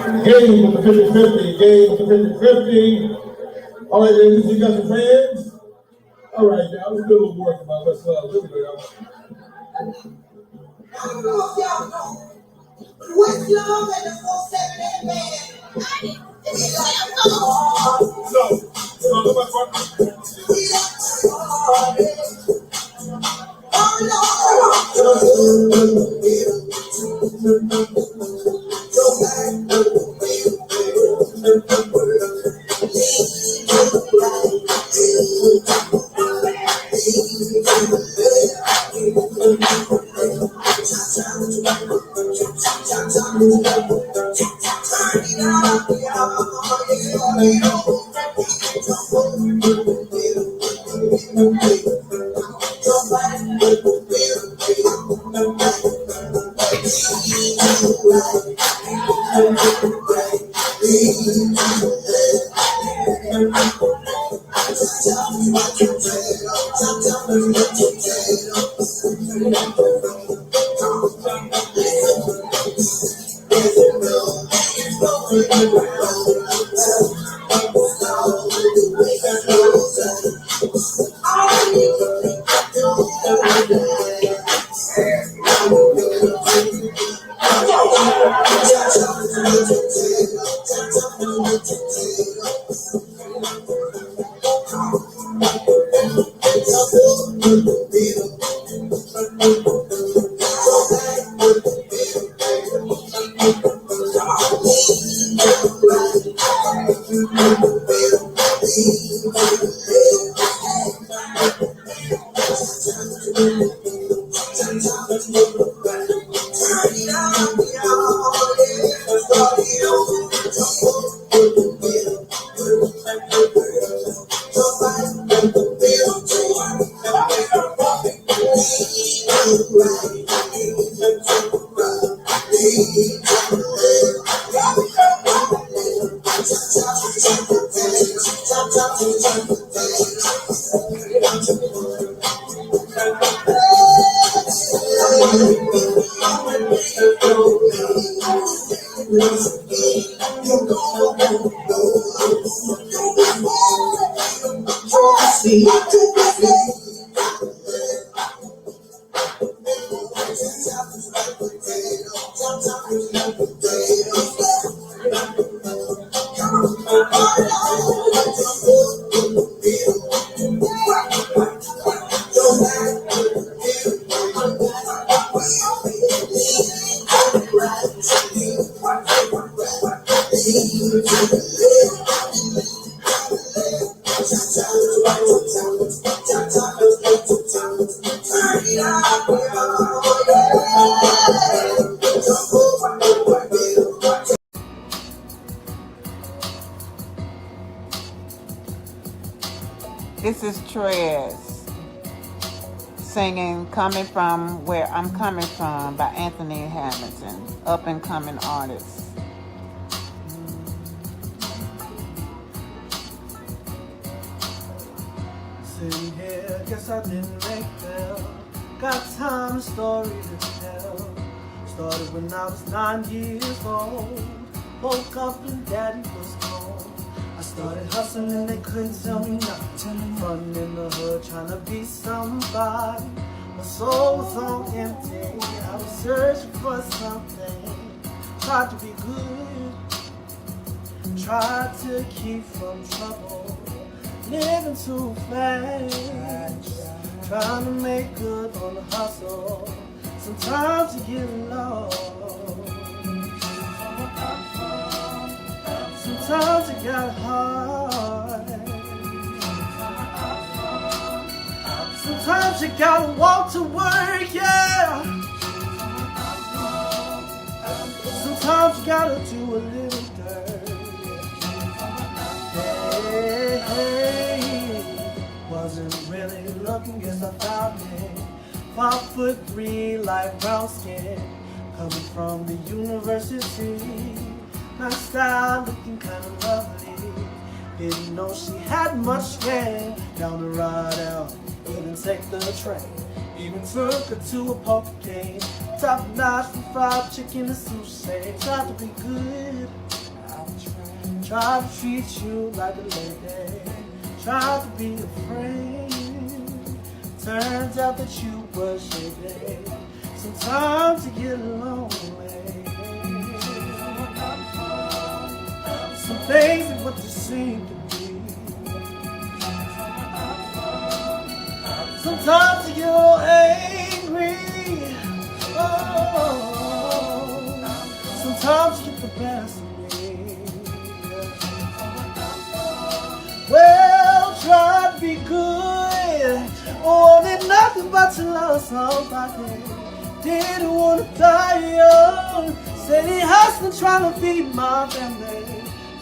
Game with the 50-50. Game with the 50-50. All right, ladies, you got your fans? All right, now let's do a little work about let's look at it. I don't know if y'all know, but Westlove and the 478 band. It's like, so look at This is Trez singing Coming From Where I'm Coming From by Anthony Hamilton, up and coming artist. Sitting here, guess I didn't make well. Got time, a story to tell. Started when I was 9 years old. Woke up and daddy was gone. I started hustling, they couldn't tell me nothing. Running in the hood, trying to be somebody. My soul was all empty. I was searching for something. Tried to be good. Tried to keep from trouble. Living too fast. Trying to make good on the hustle. Sometimes you get lost. Sometimes it got hard. Sometimes you gotta walk to work, yeah. Sometimes you gotta do a little dirt. Hey, wasn't really looking, guess I found it. 5'3", light brown skin, coming from the university. My style looking kinda lovely. Didn't know she had much strength. Down the ride out, even take the train. Even took her to a poker game. Top notch for fried chicken and sushi. Tried to be good, Tried to treat you like a lady, tried to be a friend. Turns out that you were shady. Sometimes you get lonely. Some things ain't what you seem to be. Sometimes you get all angry. Oh, sometimes you get the best of me. Well, try to be good. Wanted nothing but to love somebody. Didn't want to die young. Steady hustling, trying to feed my family.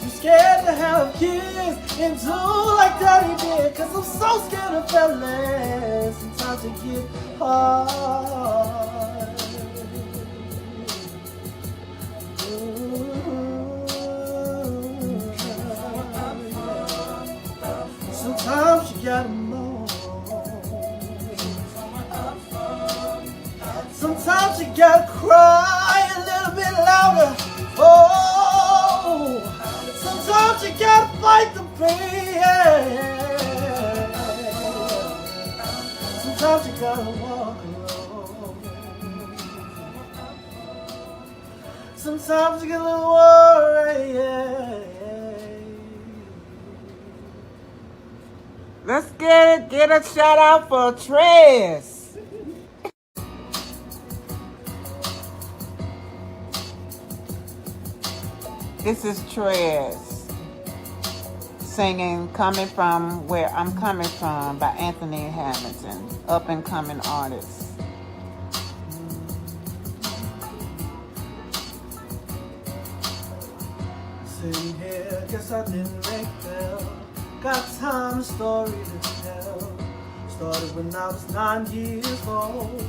Too scared to have kids and do like daddy did. Cause I'm so scared of fellas. Sometimes it get hard. Sometimes you gotta moan. Sometimes you gotta cry a little bit louder. Oh, sometimes you gotta fight the pain. Sometimes you gotta walk alone. Sometimes you get a little worried. Let's get a shout out for Trez. This is Trez singing Coming From Where I'm Coming From by Anthony Hamilton, up and coming artist. Sitting here, guess I didn't make well. Got time, a story to tell. Started when I was 9 years old.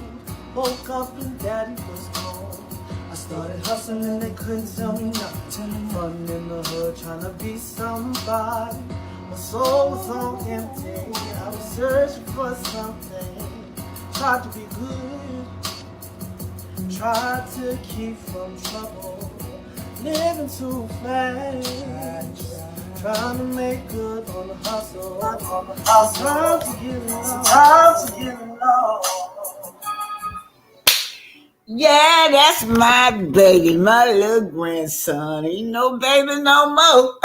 Woke up and daddy was home. I started hustling and they couldn't tell me nothing. Running in the hood trying to be somebody. My soul was on empty. I was searching for something. Tried to be good. Tried to keep from trouble. Living too fast. Trying to make good on the hustle. Time to get along. Yeah, that's my baby, my little grandson. Ain't no baby no more.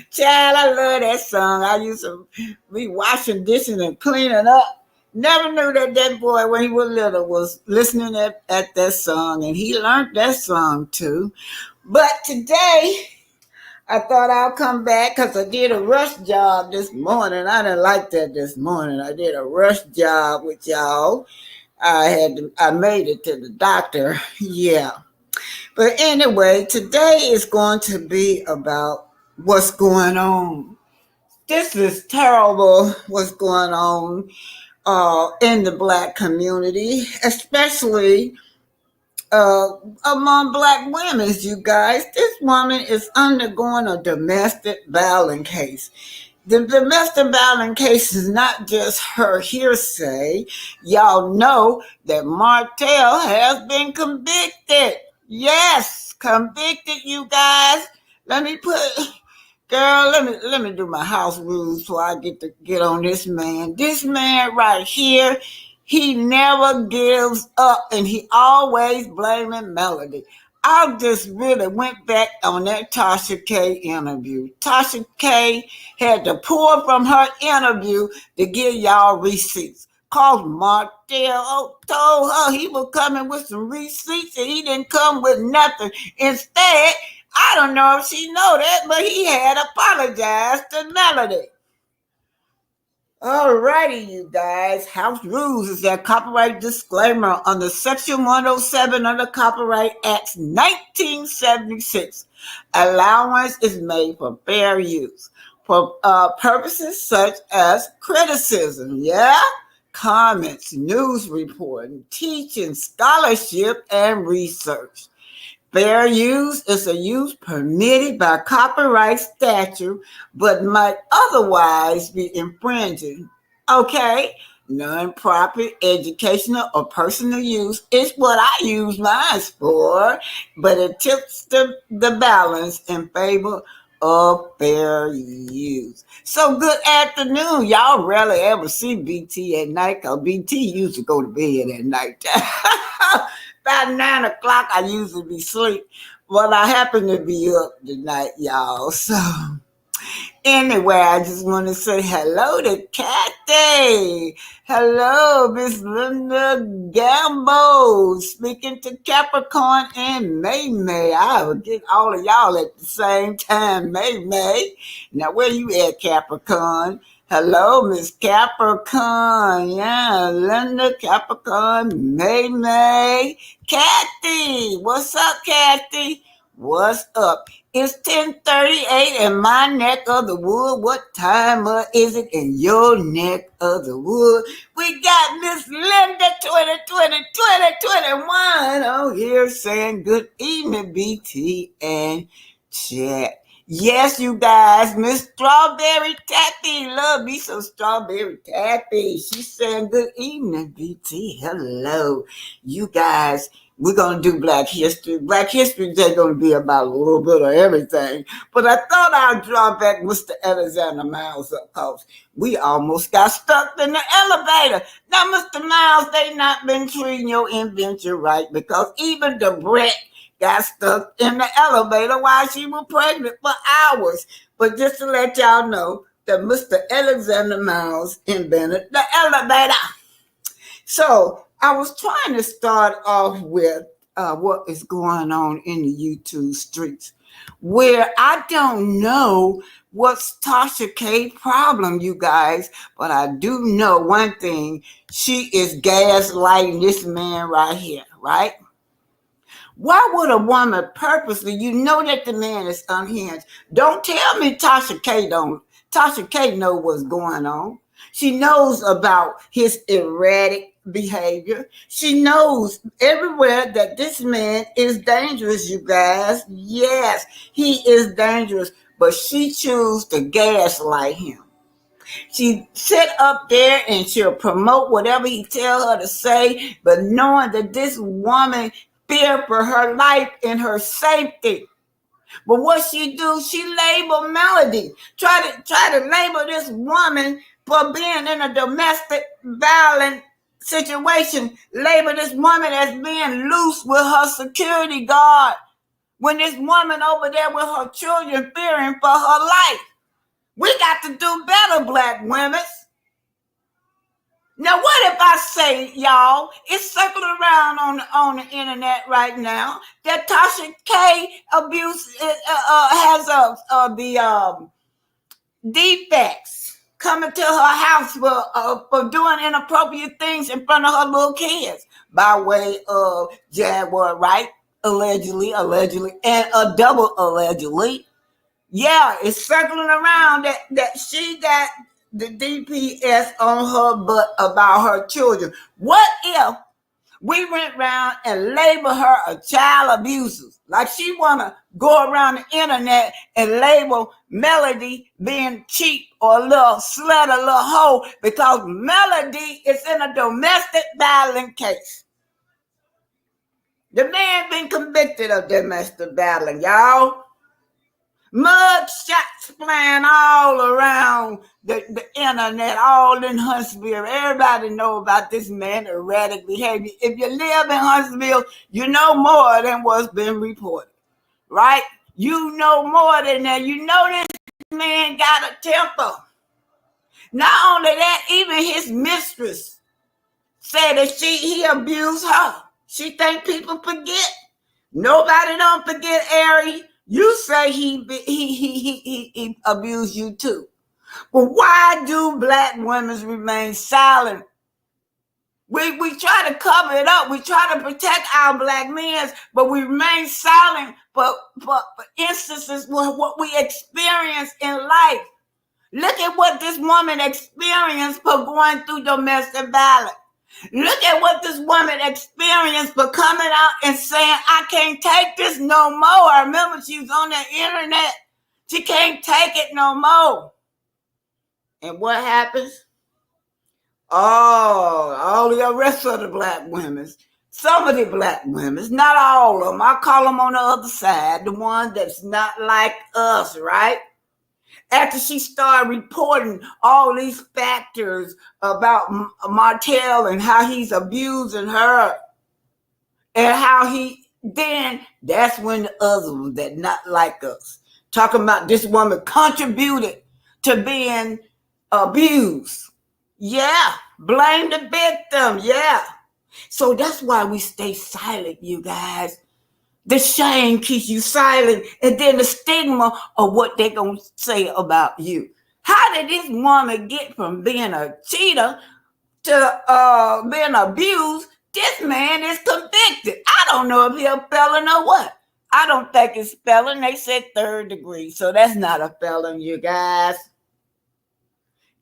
Child, I love that song. I used to be washing dishes and cleaning up. Never knew that boy, when he was little, was listening at that song, and he learned that song too. But today, I thought I'll come back because I did a rush job this morning. I didn't like that this morning. I did a rush job with y'all. I made it to the doctor. Yeah. But anyway, today is going to be about what's going on. This is terrible what's going on in the Black community, especially uh, among Black women, you guys. This woman is undergoing a domestic violence case. The domestic violence case is not just her hearsay. Y'all know that Martell has been convicted. Yes, convicted, you guys. Let me put, girl, let me do my house rules before I get on this man. This man right here, he never gives up, and he always blaming Melody. I just really went back on that Tasha K interview. Tasha K had to pull from her interview to give y'all receipts. Cause Martell told her he was coming with some receipts and he didn't come with nothing. Instead, I don't know if she know that, but he had apologized to Melody. Alrighty, you guys. House rules is that copyright disclaimer under Section 107 of the Copyright Act 1976. Allowance is made for fair use for purposes such as criticism, comments, news reporting, teaching, scholarship, and research. Fair use is a use permitted by copyright statute, but might otherwise be infringing. Okay, non-profit, educational, or personal use is what I use mine for, but it tips the balance in favor of fair use. So good afternoon. Y'all rarely ever see BT at night because BT used to go to bed at night. About 9 o'clock, I usually be asleep. Well, I happen to be up tonight, y'all. So anyway, I just want to say hello to Kathy. Hello, Miss Linda Gambo. Speaking to Capricorn and May May. I will get all of y'all at the same time, May May. Now, where you at, Capricorn? Hello, Miss Capricorn. Yeah, Linda Capricorn, May May. Kathy. What's up, Kathy? What's up? It's 10:38 in my neck of the wood. What time is it in your neck of the wood? We got Miss Linda 2021 on here saying good evening, BT and chat. Yes, you guys, Miss Strawberry Taffy. Love me some Strawberry Taffy. She's saying good evening, BT. Hello. You guys, we're going to do Black History. Black History is going to be about a little bit of everything. But I thought I'd draw back Mr. Alexander Miles up because we almost got stuck in the elevator. Now, Mr. Miles, they not been treating your invention right because even the Brett got stuck in the elevator while she was pregnant for hours. But just to let y'all know that Mr. Alexander Miles invented the elevator. So I was trying to start off with what is going on in the YouTube streets, where I don't know what's Tasha K's problem, you guys, but I do know one thing. She is gaslighting this man right here, right? Why would a woman purposely, you know that the man is unhinged. Don't tell me Tasha K don't. Tasha K know what's going on. She knows about his erratic behavior. She knows everywhere that this man is dangerous, you guys. Yes, he is dangerous, but she chooses to gaslight him. She sit up there and she'll promote whatever he tell her to say, but knowing that this woman fear for her life and her safety. But what she do, she label Melody. Try to label this woman for being in a domestic violent situation. Label this woman as being loose with her security guard. When this woman over there with her children fearing for her life. We got to do better, Black women. Now, what if I say, y'all, it's circling around on the internet right now that Tasha K abuse has the defects coming to her house for doing inappropriate things in front of her little kids by way of Jaguar, right? Allegedly, and a double allegedly. Yeah, it's circling around that she got the DPS on her butt about her children. What if we went around and label her a child abuser? Like she want to go around the internet and label Melody being cheap or a little slut, a little hoe, because Melody is in a domestic violence case. The man been convicted of domestic violence, y'all. Mud shots flying all around the internet, all in Huntsville. Everybody know about this man erratic behavior. If you live in Huntsville, you know more than what's been reported, right? You know more than that. You know this man got a temper. Not only that, even his mistress said that he abused her. She think people forget. Nobody don't forget Ari. You say he abused you too. But why do Black women remain silent? We try to cover it up. We try to protect our Black men, but we remain silent for instances of what we experience in life. Look at what this woman experienced for going through domestic violence. Look at what this woman experienced for coming out and saying, I can't take this no more. I remember she was on the internet. She can't take it no more. And what happens? Oh, all the rest of the black women. Some of the black women, not all of them. I call them on the other side, the ones that's not like us, right? After she started reporting all these factors about Martell and how he's abusing her and how then that's when the other ones that not like us, talking about this woman contributed to being abused. Yeah, blame the victim. Yeah. So that's why we stay silent, you guys. The shame keeps you silent, and then the stigma of what they're going to say about you. How did this woman get from being a cheater to being abused? This man is convicted. I don't know if he's a felon or what. I don't think it's felon. They said 3rd degree, so that's not a felon, you guys.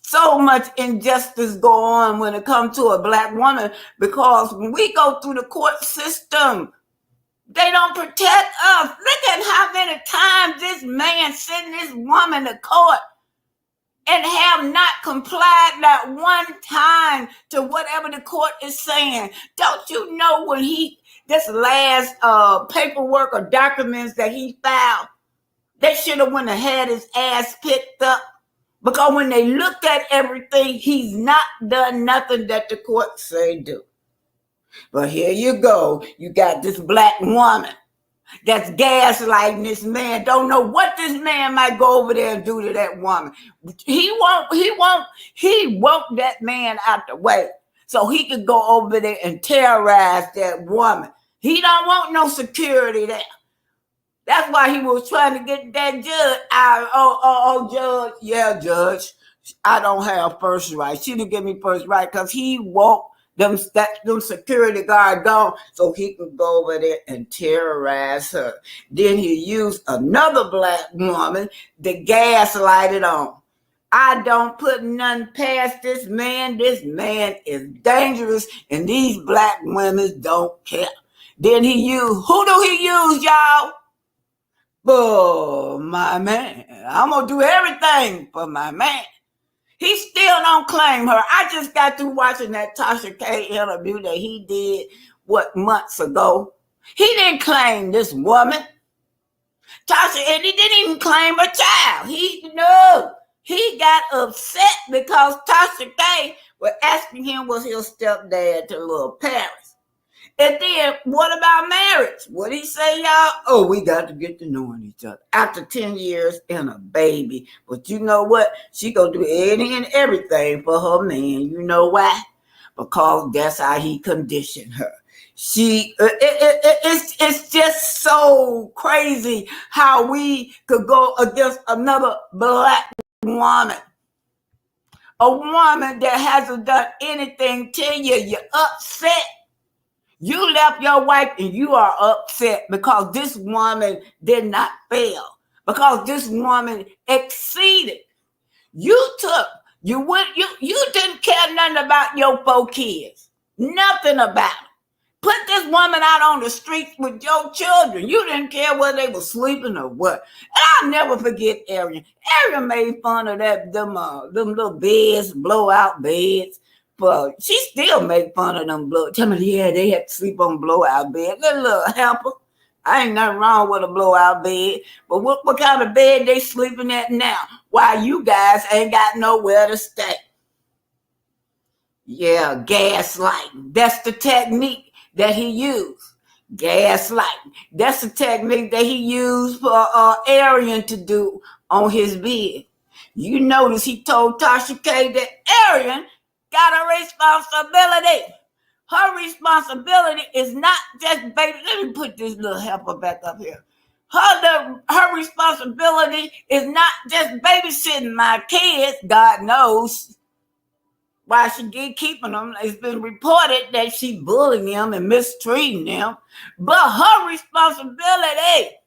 So much injustice go on when it comes to a black woman, because when we go through the court system, they don't protect us. Look at how many times this man sent this woman to court and have not complied that one time to whatever the court is saying. Don't you know when this last paperwork or documents that he filed, they should have went and had his ass picked up, because when they looked at everything, he's not done nothing that the court say do. But here you go. You got this black woman that's gaslighting this man. Don't know what this man might go over there and do to that woman. He want that man out the way so he could go over there and terrorize that woman. He don't want no security there. That's why he was trying to get that judge out. Judge. Yeah, judge. I don't have first right. She didn't give me first right because he want them security guard gone so he could go over there and terrorize her. Then he used another black woman to gaslight it on. I don't put nothing past this man. This man is dangerous, and these black women don't care. Then he used, who do he use, y'all? Oh, my man. I'm going to do everything for my man. He still don't claim her. I just got through watching that Tasha K interview that he did, months ago. He didn't claim this woman. Tasha, and he didn't even claim a child. He got upset because Tasha K was asking him was his stepdad to little Paris. And then, what about marriage? What did he say, y'all? Oh, we got to get to knowing each other. After 10 years and a baby. But you know what? She going to do anything and everything for her man. You know why? Because that's how he conditioned her. It's just so crazy how we could go against another black woman. A woman that hasn't done anything to you. You're upset. You left your wife and you are upset because this woman did not fail, because this woman exceeded. You didn't care nothing about your 4 kids, nothing about it. Put this woman out on the streets with your children. You didn't care whether they were sleeping or what. And I'll never forget Arian. Arian made fun of them little beds, blowout beds. But she still made fun of them blow. Tell me, yeah, they had to sleep on blowout bed. That little helper. I ain't nothing wrong with a blowout bed. But what kind of bed they sleeping at now? Why you guys ain't got nowhere to stay? Yeah, gaslighting. That's the technique that he used. Gaslighting. That's the technique that he used for Arian to do on his bed. You notice he told Tasha K that Arian got a responsibility. Her responsibility is not just baby. Let me put this little helper back up here. Her responsibility is not just babysitting my kids. God knows why she get keeping them. It's been reported that she bullying them and mistreating them. But her responsibility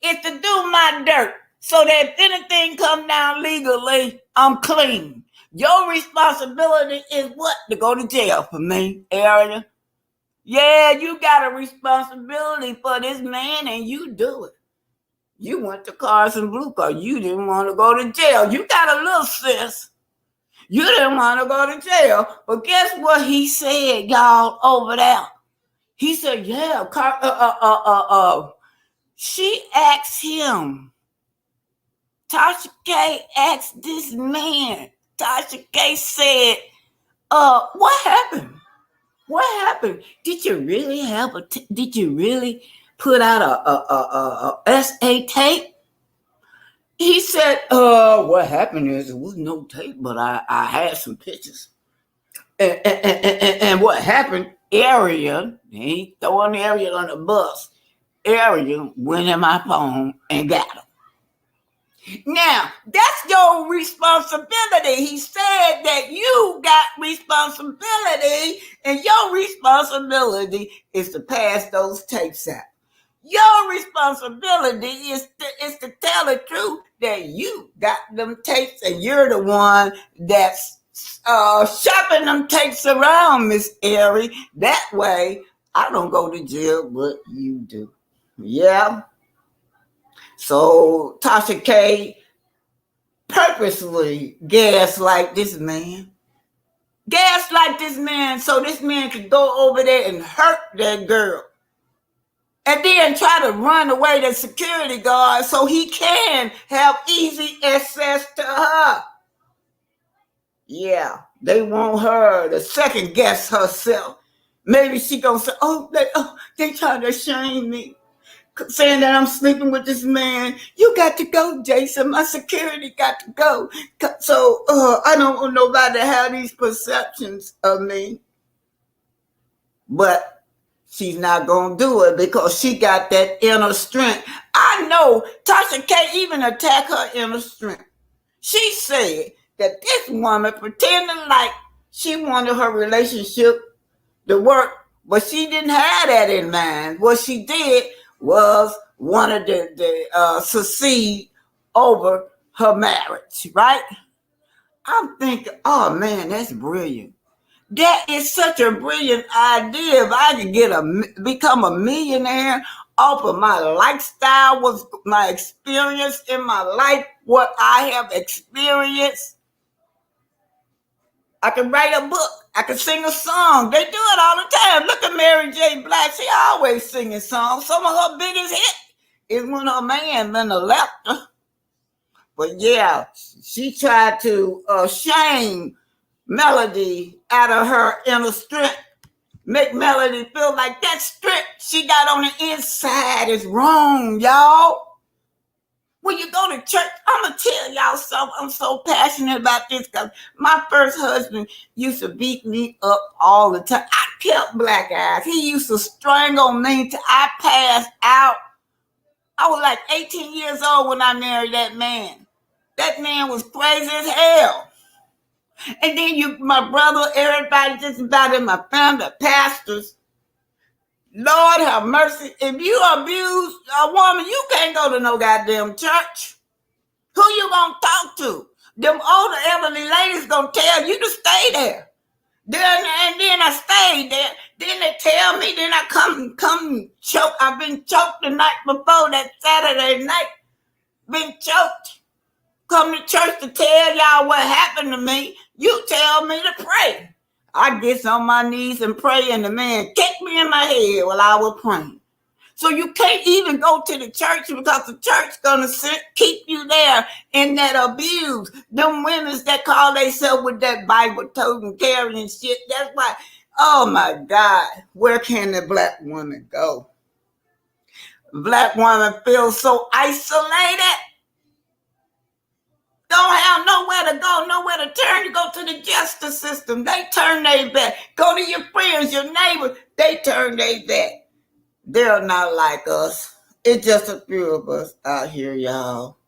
is to do my dirt so that if anything come down legally, I'm clean. Your responsibility is what? To go to jail for me, Arian. Yeah, you got a responsibility for this man, and you do it. You went to Carson Blue Car. You didn't want to go to jail. You got a little sis. You didn't want to go to jail. But guess what he said, y'all, over there? He said, yeah, she asked him. Tasha K asked this man. Tasha K said, what happened? What happened? Did you really did you really put out a SA tape? He said, what happened is it was no tape, but I had some pictures. And what happened, Ariel, he throwing Ariel on the bus. Ariel went in my phone and got him. Now, that's your responsibility. He said that you got responsibility, and your responsibility is to pass those tapes out. Your responsibility is to tell the truth that you got them tapes, and you're the one that's shopping them tapes around, Miss Airy. That way, I don't go to jail, but you do. Yeah. So Tasha K purposely gaslight this man. Gaslight this man so this man could go over there and hurt that girl. And then try to run away the security guard so he can have easy access to her. Yeah, they want her to second guess herself. Maybe she gonna say, they trying to shame me, saying that I'm sleeping with this man. You got to go, Jason. My security got to go. So I don't want nobody to have these perceptions of me. But she's not going to do it because she got that inner strength. I know Tasha K even attacked her inner strength. She said that this woman pretended like she wanted her relationship to work, but she didn't have that in mind. What she did was wanted to succeed over her marriage, right? I'm thinking, oh man, that's brilliant. That is such a brilliant idea. If I could become a millionaire off of my lifestyle, was my experience in my life, what I have experienced, I can write a book. I can sing a song. They do it all the time. Look at Mary J. Blige. She always singing songs. Some of her biggest hits is when her man been left her. But yeah, she tried to shame Melody out of her inner strength. Make Melody feel like that strength she got on the inside is wrong, y'all. When you go to church, I'm going to tell y'all something. I'm so passionate about this because my first husband used to beat me up all the time. I kept black eyes. He used to strangle me till I passed out. I was like 18 years old when I married that man. That man was crazy as hell. And then my brother, everybody just about in my family, the pastors. Lord have mercy. If you abuse a woman, you can't go to no goddamn church. Who you gonna talk to? Them older elderly ladies gonna tell you to stay there. Then I stayed there. Then they tell me, then I come choke. I've been choked the night before, that Saturday night. Been choked. Come to church to tell y'all what happened to me. You tell me to pray. I get on my knees and pray, and the man kicked me in my head while I was praying. So you can't even go to the church because the church gonna keep you there in that abuse. Them women that call themselves with that Bible toting, carrying shit. That's why, oh my God, where can the black woman go? Black woman feels so isolated. Don't have nowhere to go, nowhere to turn. You go to the justice system, they turn their back. Go to your friends, your neighbors, they turn their back. They're not like us. It's just a few of us out here, y'all.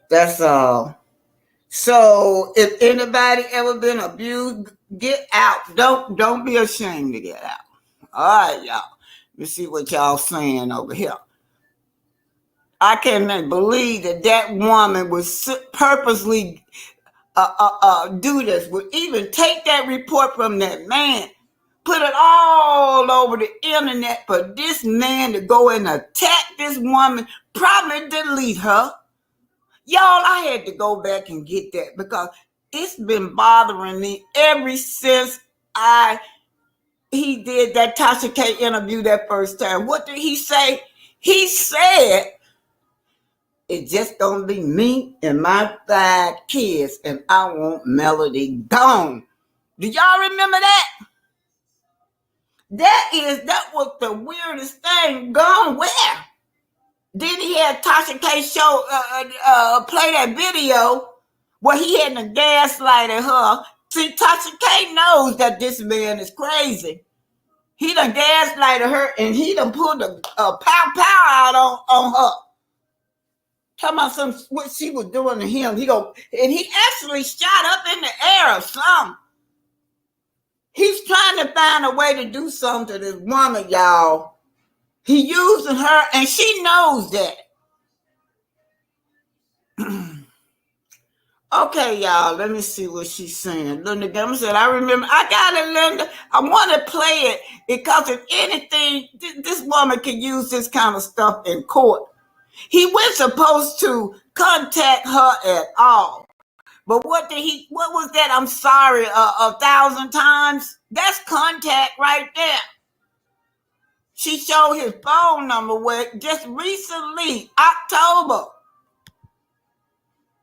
That's all. So if anybody ever been abused, get out. Don't be ashamed to get out. All right, y'all. Let's see what y'all saying over here. I can't believe that woman would purposely do this. Would even take that report from that man, put it all over the internet for this man to go and attack this woman, probably delete her. Y'all, I had to go back and get that because it's been bothering me ever since he did that Tasha K interview that first time. What did he say? He said, it's just gonna be me and my 5 kids, and I want Melody gone. Do y'all remember that? That was the weirdest thing. Gone where? Then he had Tasha K show play that video where he had to gaslighted her. See, Tasha K knows that this man is crazy. He done gaslighted her, and he done pulled a pow out on her. Talking about what she was doing to him. And he actually shot up in the air or something. He's trying to find a way to do something to this woman, y'all. He using her, and she knows that. Okay, y'all, let me see what she's saying. Linda Gilman said, I remember, I got it, Linda. I want to play it because if anything, this woman can use this kind of stuff in court. He wasn't supposed to contact her at all. But what was that? I'm sorry, 1,000 times? That's contact right there. She showed his phone number where just recently, October,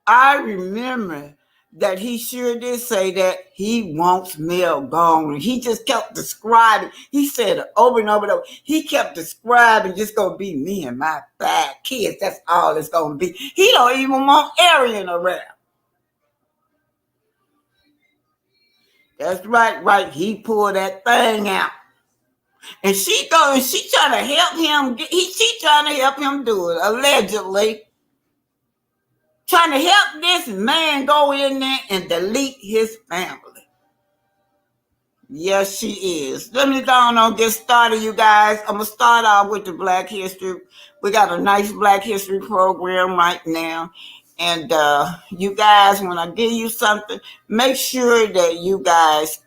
I remember that he sure did say that he wants Mel gone. He just kept describing. He said it over and over and over. He kept describing just gonna be me and my 5 kids. That's all it's gonna be. He don't even want Arian around. That's right. He pulled that thing out. And she trying to help him. She trying to help him do it, allegedly. Trying to help this man go in there and delete his family. Yes, she is. Let me go on and get started, you guys. I'm going to start off with the Black History. We got a nice Black History program right now. And you guys, when I give you something, make sure that you guys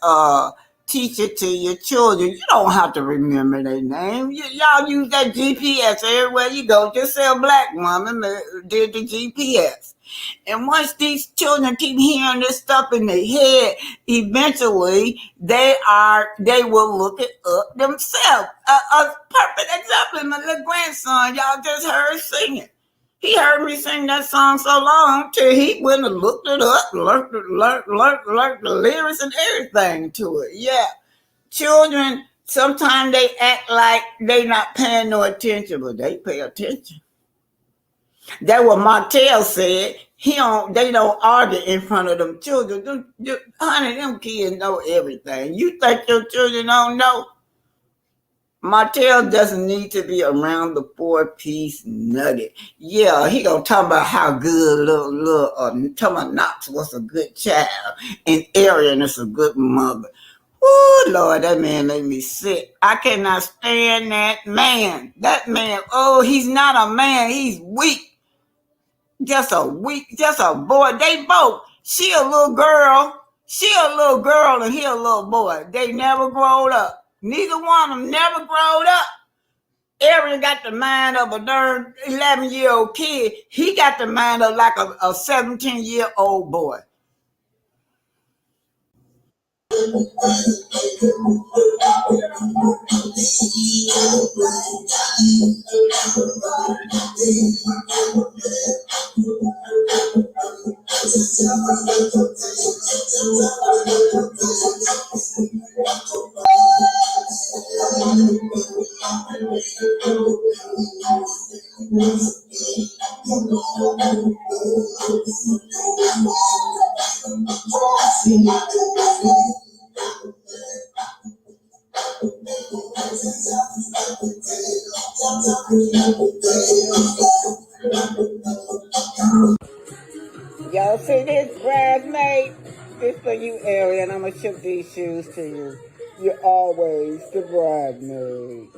teach it to your children. You don't have to remember their name. Y'all use that GPS everywhere you go. Just say a black woman did the GPS. And once these children keep hearing this stuff in their head, eventually they will look it up themselves. A perfect example, my little grandson, y'all just heard singing. He heard me sing that song so long till he went and looked it up, learned the lyrics and everything to it. Yeah. Children, sometimes they act like they not paying no attention, but they pay attention. That's what Martell said. They don't argue in front of them children. Honey, them kids know everything. You think your children don't know? Martell doesn't need to be around the 4-piece nugget. Yeah, he gonna talk about how good talking about Knox was a good child and Arian is a good mother. Oh Lord, that man made me sick. I cannot stand that man. That man, he's not a man, he's weak. Just a boy. They both. She a little girl and he a little boy. They never growed up. Neither one of them never growed up. Arian got the mind of a darn 11-year-old kid. He got the mind of like a 17-year-old boy. Y'all see this, bridesmaid? This for you, Arian. I'm gonna ship these shoes to you. You're always the bridesmaid.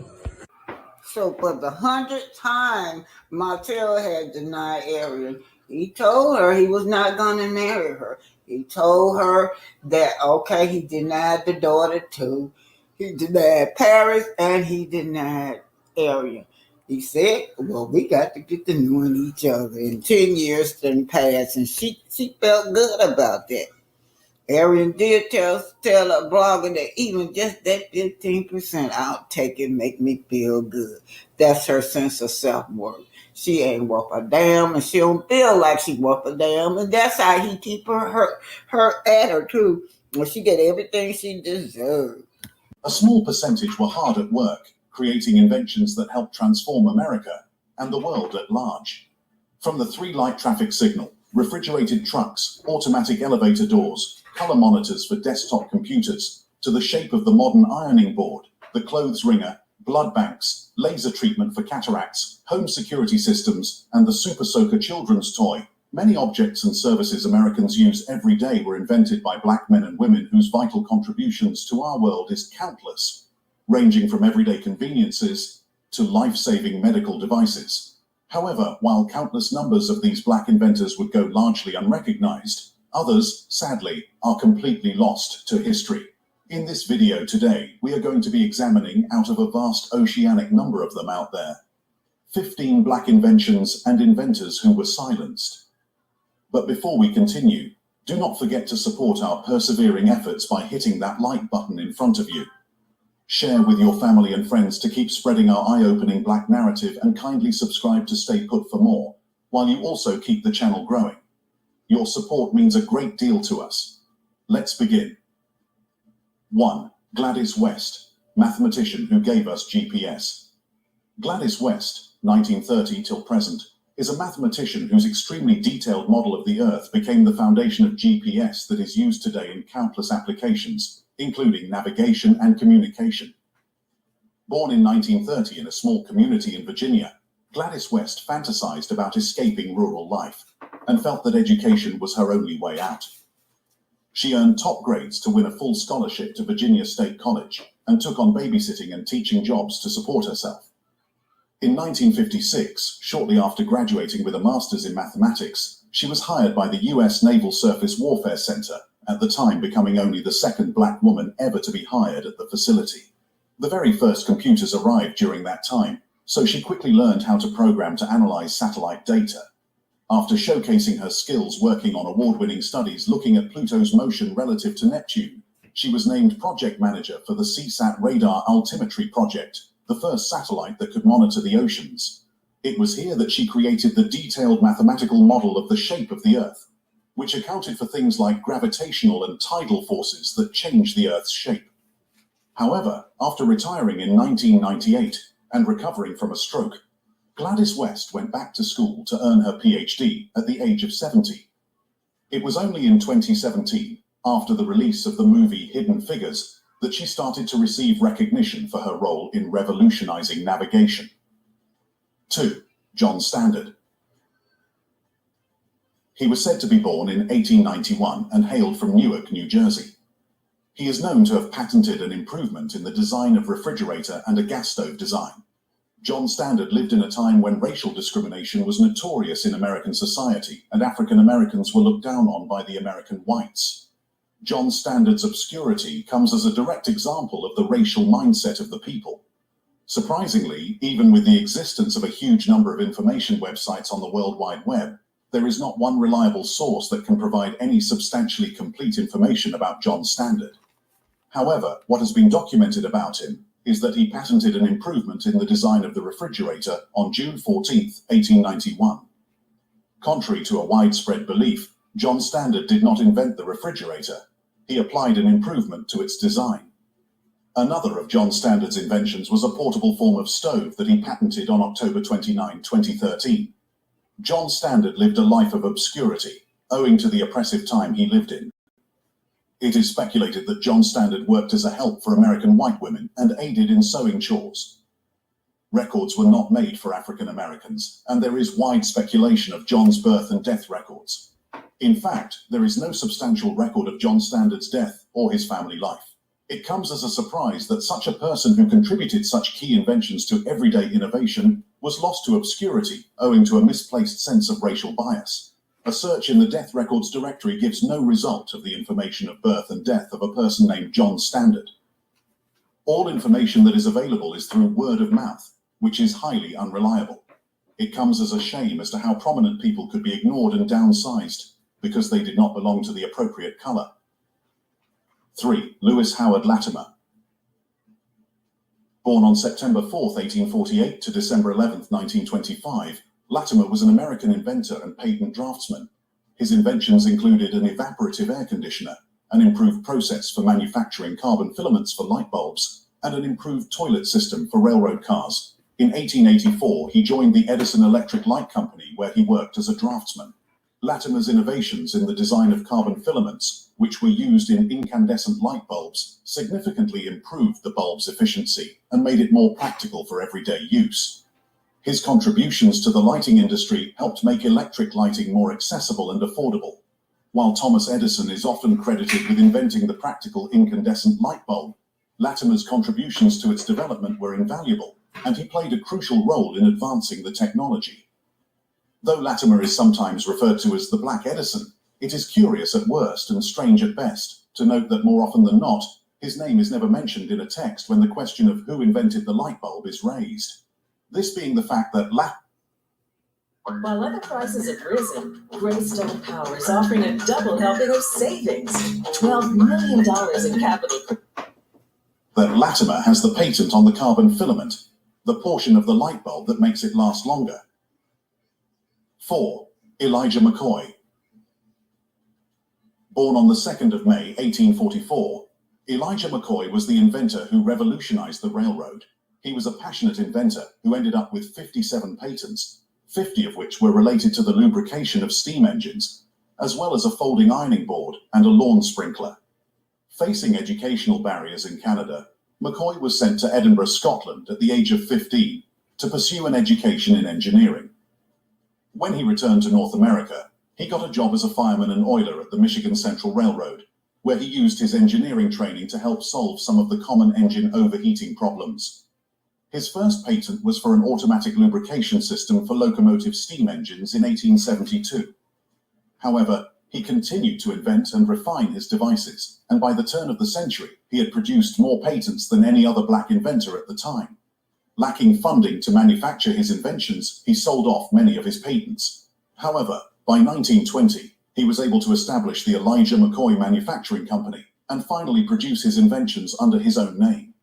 So for the 100th time, Martell had denied Arian. He told her he was not going to marry her. He told her that, okay, he denied the daughter too. He denied Paris and he denied Arian. He said, well, we got to get to knowing each other. And 10 years didn't pass, and she felt good about that. Arian did tell a blogger that even just that 15%, I'll take it, make me feel good. That's her sense of self-worth. She ain't worth a damn, and she don't feel like she worth a damn, and that's how he keep her at her too. When she get everything she deserves. A small percentage were hard at work, creating inventions that helped transform America and the world at large. From the 3-light traffic signal, refrigerated trucks, automatic elevator doors, color monitors for desktop computers, to the shape of the modern ironing board, the clothes wringer, blood banks, laser treatment for cataracts, home security systems, and the Super Soaker children's toy. Many objects and services Americans use every day were invented by Black men and women whose vital contributions to our world is countless, ranging from everyday conveniences to life-saving medical devices. However, while countless numbers of these Black inventors would go largely unrecognized, others, sadly, are completely lost to history. In this video today, we are going to be examining, out of a vast oceanic number of them out there, 15 Black inventions and inventors who were silenced. But before we continue, do not forget to support our persevering efforts by hitting that like button in front of you. Share with your family and friends to keep spreading our eye-opening Black narrative, and kindly subscribe to stay put for more, while you also keep the channel growing. Your support means a great deal to us. Let's begin. 1. Gladys West, mathematician who gave us GPS. Gladys West, 1930 till present, is a mathematician whose extremely detailed model of the Earth became the foundation of GPS that is used today in countless applications, including navigation and communication. Born in 1930 in a small community in Virginia, Gladys West fantasized about escaping rural life and felt that education was her only way out. She earned top grades to win a full scholarship to Virginia State College and took on babysitting and teaching jobs to support herself. In 1956, shortly after graduating with a master's in mathematics, she was hired by the U.S. Naval Surface Warfare Center, at the time becoming only the second Black woman ever to be hired at the facility. The very first computers arrived during that time, so she quickly learned how to program to analyze satellite data. After showcasing her skills working on award-winning studies looking at Pluto's motion relative to Neptune, she was named project manager for the CSAT radar altimetry project, the first satellite that could monitor the oceans. It was here that she created the detailed mathematical model of the shape of the Earth, which accounted for things like gravitational and tidal forces that changed the Earth's shape. However, after retiring in 1998 and recovering from a stroke, Gladys West went back to school to earn her PhD at the age of 70. It was only in 2017, after the release of the movie Hidden Figures, that she started to receive recognition for her role in revolutionizing navigation. 2. John Standard. He was said to be born in 1891 and hailed from Newark, New Jersey. He is known to have patented an improvement in the design of refrigerator and a gas stove design. John Standard lived in a time when racial discrimination was notorious in American society, and African Americans were looked down on by the American whites. John Standard's obscurity comes as a direct example of the racial mindset of the people. Surprisingly, even with the existence of a huge number of information websites on the World Wide Web, there is not one reliable source that can provide any substantially complete information about John Standard. However, what has been documented about him is that he patented an improvement in the design of the refrigerator on June 14, 1891. Contrary to a widespread belief, John Standard did not invent the refrigerator. He applied an improvement to its design. Another of John Standard's inventions was a portable form of stove that he patented on October 29, 2013. John Standard lived a life of obscurity, owing to the oppressive time he lived in. It is speculated that John Standard worked as a help for American white women and aided in sewing chores. Records were not made for African Americans, and there is wide speculation of John's birth and death records. In fact, there is no substantial record of John Standard's death or his family life. It comes as a surprise that such a person who contributed such key inventions to everyday innovation was lost to obscurity owing to a misplaced sense of racial bias. A search in the death records directory gives no result of the information of birth and death of a person named John Standard. All information that is available is through word of mouth, which is highly unreliable. It comes as a shame as to how prominent people could be ignored and downsized because they did not belong to the appropriate color. 3. Lewis Howard Latimer. Born on September 4, 1848 to December 11, 1925, Latimer was an American inventor and patent draftsman. His inventions included an evaporative air conditioner, an improved process for manufacturing carbon filaments for light bulbs, and an improved toilet system for railroad cars. In 1884, he joined the Edison Electric Light Company, where he worked as a draftsman. Latimer's innovations in the design of carbon filaments, which were used in incandescent light bulbs, significantly improved the bulb's efficiency and made it more practical for everyday use. His contributions to the lighting industry helped make electric lighting more accessible and affordable. While Thomas Edison is often credited with inventing the practical incandescent light bulb, Latimer's contributions to its development were invaluable, and he played a crucial role in advancing the technology. Though Latimer is sometimes referred to as the Black Edison, it is curious at worst and strange at best to note that more often than not, his name is never mentioned in a text when the question of who invented the light bulb is raised. This being the fact that While other prices have risen, Greystone Power is offering a double helping of savings, $12 million in capital. that Latimer has the patent on the carbon filament, the portion of the light bulb that makes it last longer. 4. Elijah McCoy. Born on the 2nd of May, 1844, Elijah McCoy was the inventor who revolutionized the railroad. He was a passionate inventor who ended up with 57 patents, 50 of which were related to the lubrication of steam engines, as well as a folding ironing board and a lawn sprinkler. Facing educational barriers in Canada, McCoy was sent to Edinburgh, Scotland at the age of 15 to pursue an education in engineering. When he returned to North America, he got a job as a fireman and oiler at the Michigan Central Railroad, where he used his engineering training to help solve some of the common engine overheating problems. His first patent was for an automatic lubrication system for locomotive steam engines in 1872. However, he continued to invent and refine his devices, and by the turn of the century, he had produced more patents than any other black inventor at the time. Lacking funding to manufacture his inventions, he sold off many of his patents. However, by 1920, he was able to establish the Elijah McCoy Manufacturing Company and finally produce his inventions under his own name.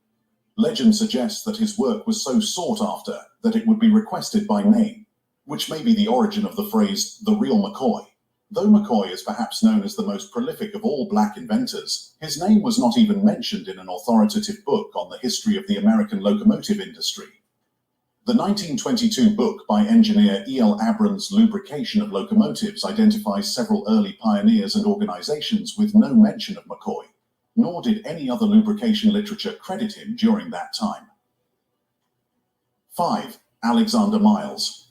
Legend suggests that his work was so sought after that it would be requested by name, which may be the origin of the phrase, "the real McCoy." Though McCoy is perhaps known as the most prolific of all black inventors, his name was not even mentioned in an authoritative book on the history of the American locomotive industry. The 1922 book by engineer E.L. Abrams' Lubrication of Locomotives identifies several early pioneers and organizations with no mention of McCoy, nor did any other lubrication literature credit him during that time. 5. Alexander Miles.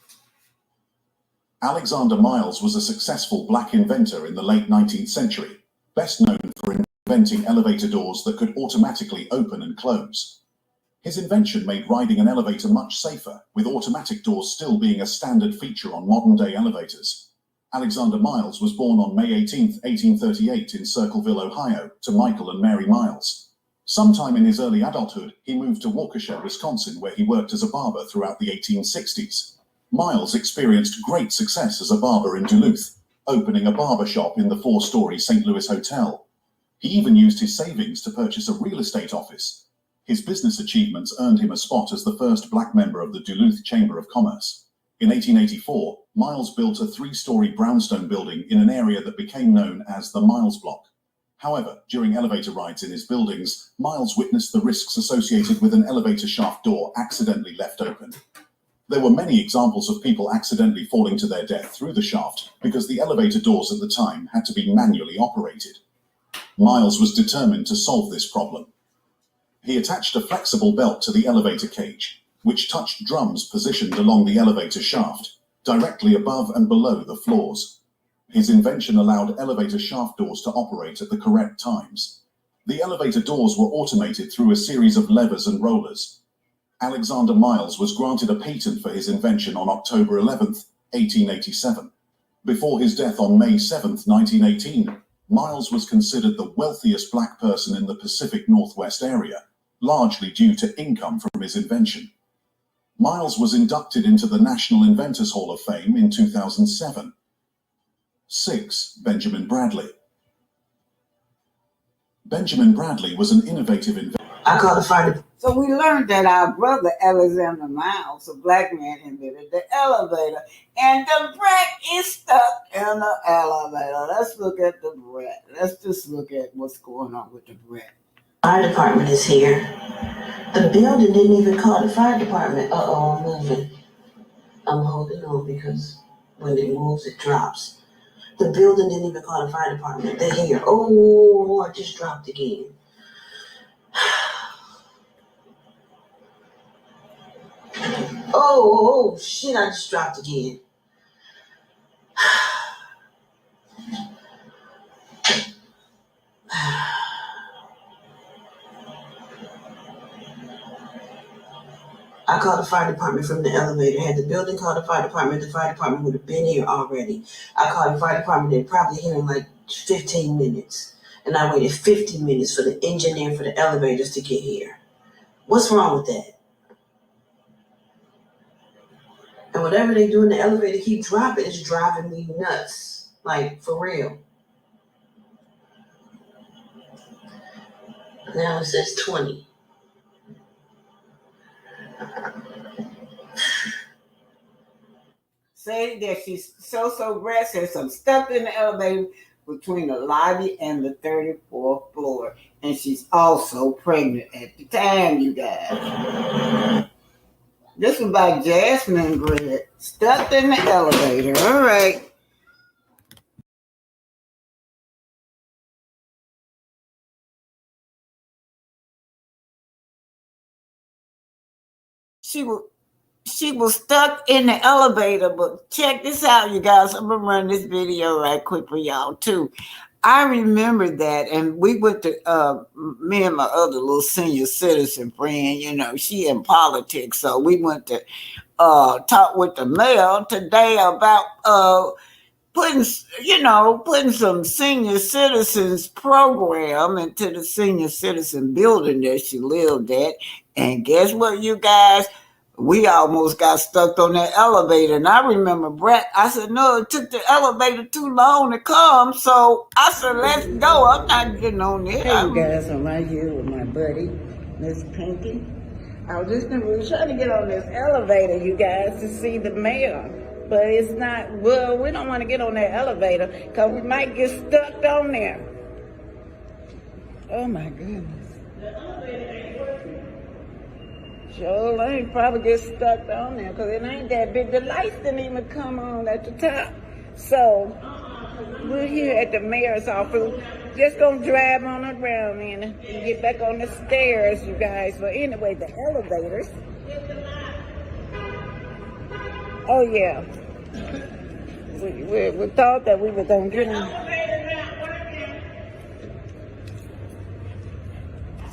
Alexander Miles was a successful black inventor in the late 19th century, best known for inventing elevator doors that could automatically open and close. His invention made riding an elevator much safer, with automatic doors still being a standard feature on modern-day elevators. Alexander Miles was born on May 18, 1838 in Circleville, Ohio, to Michael and Mary Miles. Sometime in his early adulthood, he moved to Waukesha, Wisconsin, where he worked as a barber throughout the 1860s. Miles experienced great success as a barber in Duluth, opening a barber shop in the 4-story St. Louis Hotel. He even used his savings to purchase a real estate office. His business achievements earned him a spot as the first black member of the Duluth Chamber of Commerce. In 1884, Miles built a 3-story brownstone building in an area that became known as the Miles Block. However, during elevator rides in his buildings, Miles witnessed the risks associated with an elevator shaft door accidentally left open. There were many examples of people accidentally falling to their death through the shaft because the elevator doors at the time had to be manually operated. Miles was determined to solve this problem. He attached a flexible belt to the elevator cage, which touched drums positioned along the elevator shaft, directly above and below the floors. His invention allowed elevator shaft doors to operate at the correct times. The elevator doors were automated through a series of levers and rollers. Alexander Miles was granted a patent for his invention on October 11, 1887. Before his death on May 7, 1918, Miles was considered the wealthiest black person in the Pacific Northwest area, largely due to income from his invention. Miles was inducted into the National Inventors Hall of Fame in 2007. 6. Benjamin Bradley. Benjamin Bradley was an innovative inventor. I call the fire department. So we learned that our brother Alexander Miles, a black man, invented the elevator, and the brat is stuck in the elevator. Let's look at the brat. Let's just look at what's going on with the brat. Fire department is here. The building didn't even call the fire department. I'm moving. I'm holding on because when it moves, it drops. The building didn't even call the fire department. They're here. Oh, I just dropped again. Oh, shit, I just dropped again. I called the fire department from the elevator. Had the building called the fire department would have been here already. I called the fire department, they're probably here in like 15 minutes. And I waited 50 minutes for the engineer for the elevators to get here. What's wrong with that? And whatever they do in the elevator keep dropping, it's driving me nuts. Like, for real. Now it says 20. Say that she's so brat says I'm stuck in the elevator between the lobby and the 34th floor. And she's also pregnant at the time, you guys. This was by Jasmine Bread. Stuck in the elevator. All right. She was stuck in the elevator, but check this out, you guys. I'm gonna run this video right quick for y'all too. I remember that, and we went to me and my other little senior citizen friend. You know, she in politics, so we went to talk with the mayor today about putting some senior citizens program into the senior citizen building that she lived at. And guess what, you guys? We almost got stuck on that elevator. And I remember Brett, I said, no, it took the elevator too long to come. So I said, let's go. I'm not getting on it. Hey, you guys, I'm right here with my buddy, Miss Pinky. I was just trying to get on this elevator, you guys, to see the mayor. But it's not, well, we don't want to get on that elevator because we might get stuck on there. Oh, my goodness. The elevator ain't working. Sure, I ain't probably get stuck on there because it ain't that big. The lights didn't even come on at the top. So, we're here at the mayor's office. Just gonna drive on around and get back on the stairs, you guys. But anyway, the elevators. Oh, yeah. We thought that we were going to get in.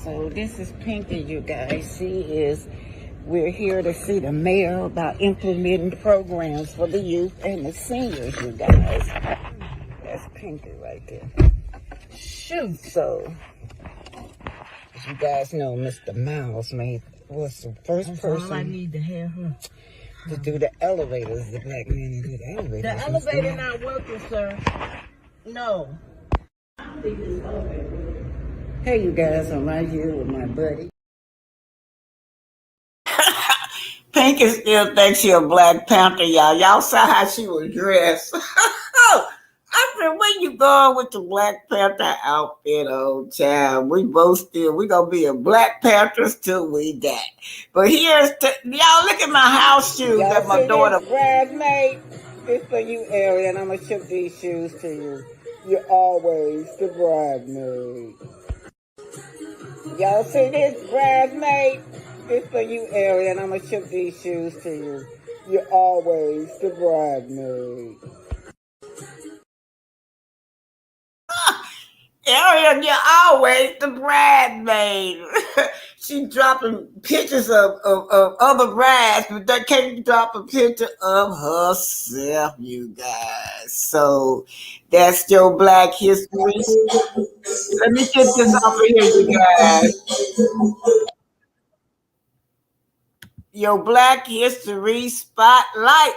So this is Pinky, you guys. We're here to see the mayor about implementing programs for the youth and the seniors, you guys. That's Pinky right there. Shoot, so as you guys know, Mr. Miles was the first person I need to have her. to do the elevators, the black man who did the elevators. The elevator not working, sir. No. Hey, you guys, I'm right here with my buddy. Pinky still thinks she a Black Panther, y'all. Y'all saw how she was dressed. I said, where you going with the Black Panther outfit, old child? We gonna be a Black Panthers till we die. But y'all look at my house shoes Y'all that my see daughter. this, bridesmaid? This for you, Ariel, and I'm gonna ship these shoes to you. You're always the bridesmaid. Y'all see this, bridesmaid? This for you, Ariel, and I'm gonna ship these shoes to you. You're always the bridesmaid. Ariel, you're always the bridesmaid. She dropping pictures of other brides, but they can't drop a picture of herself, you guys. So that's your Black History. Let me get this off of here, you guys. Your Black History Spotlight.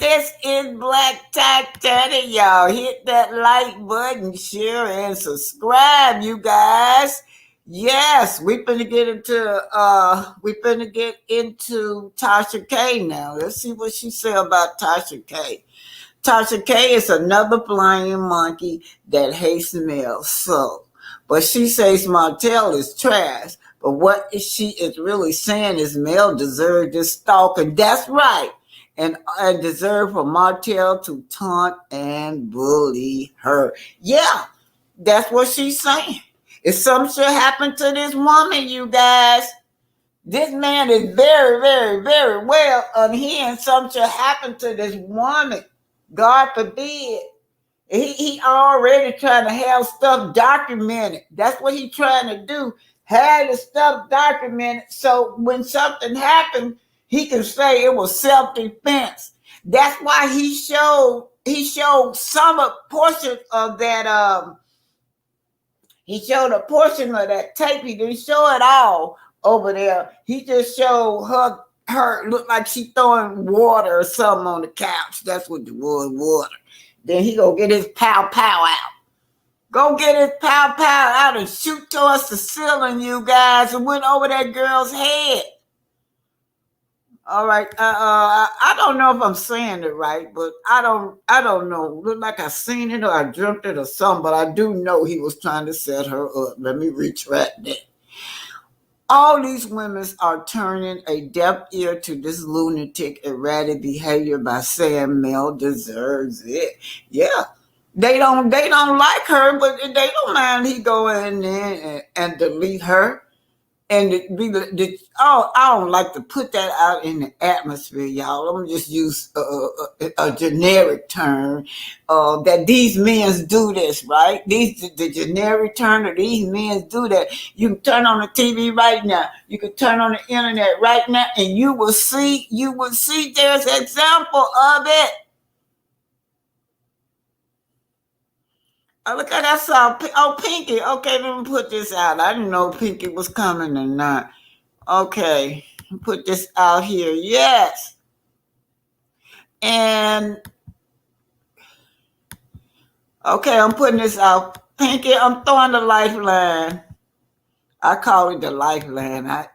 This is Black Titanic, y'all. Hit that like button, share, and subscribe, you guys. Yes, we finna get into Tasha K now. Let's see what she said about Tasha K. Tasha K is another flying monkey that hates male soul. But she says Martell is trash. But what she is really saying is Mel deserved this stalking. That's right. And deserve for Martell to taunt and bully her. Yeah, that's what she's saying. If something should happen to this woman, you guys, this man is very, very, very well unhinged. Something should happen to this woman. God forbid. He already trying to have stuff documented. That's what he trying to do. Have the stuff documented so when something happened, he can say it was self-defense. That's why he showed some portion of that he showed a portion of that tape. He didn't show it all over there. He just showed her looked like she throwing water or something on the couch. That's what it was, water. Then he go get his pow out. Go get his pow out and shoot towards the ceiling, you guys, and went over that girl's head. All right. I don't know if I'm saying it right, but I don't know. Look like I seen it or I dreamt it or something, but I do know he was trying to set her up. Let me retract that. All these women are turning a deaf ear to this lunatic erratic behavior by saying Mel deserves it. Yeah. They don't like her, but they don't mind he go in there and delete her. And I don't like to put that out in the atmosphere, y'all. I'm gonna just use a generic term that these men do this, right? The generic term that these men do that. You can turn on the TV right now. You can turn on the internet right now, and you will see there's an example of it. Oh, look at that saw. Oh, Pinky. Okay, let me put this out. I didn't know Pinky was coming or not. Okay, put this out here. Yes. And okay, I'm putting this out. Pinky, I'm throwing the lifeline. I call it the lifeline. I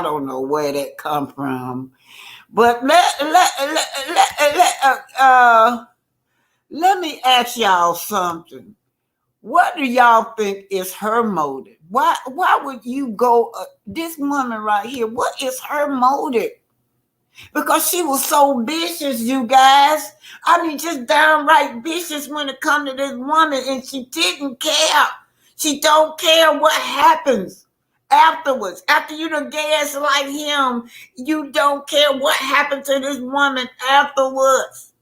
don't know where that come from. But let me ask y'all something. What do y'all think is her motive? Why would you go, this woman right here, what is her motive? Because she was so vicious, you guys. I mean, just downright vicious when it comes to this woman, and she didn't care. She don't care what happens afterwards. After you done gaslight him, you don't care what happened to this woman afterwards.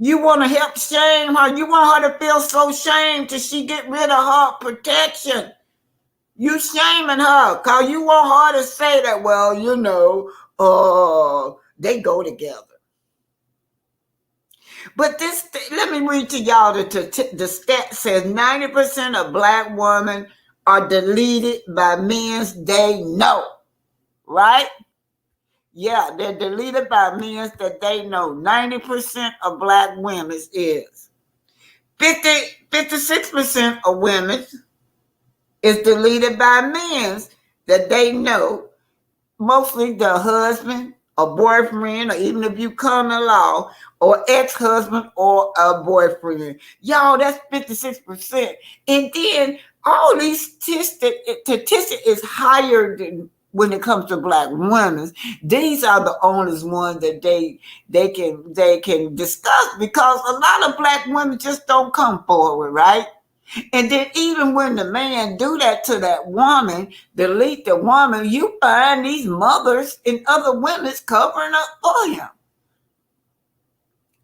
You want to help shame her. You want her to feel so shamed till she get rid of her protection. You shaming her because you want her to say that, well, they go together. But let me read to y'all the stat says 90% of Black women are deleted by men they know, right? Yeah, they're deleted by men that they know. 90% of Black women is. 56% of women is deleted by men that they know, mostly the husband, a boyfriend, or even if you common law, or ex-husband or a boyfriend. Y'all, that's 56%. And then all these statistics is higher than when it comes to Black women. These are the only ones that they can discuss, because a lot of Black women just don't come forward, right? And then even when the man do that to that woman, delete the woman, you find these mothers and other women's covering up for him.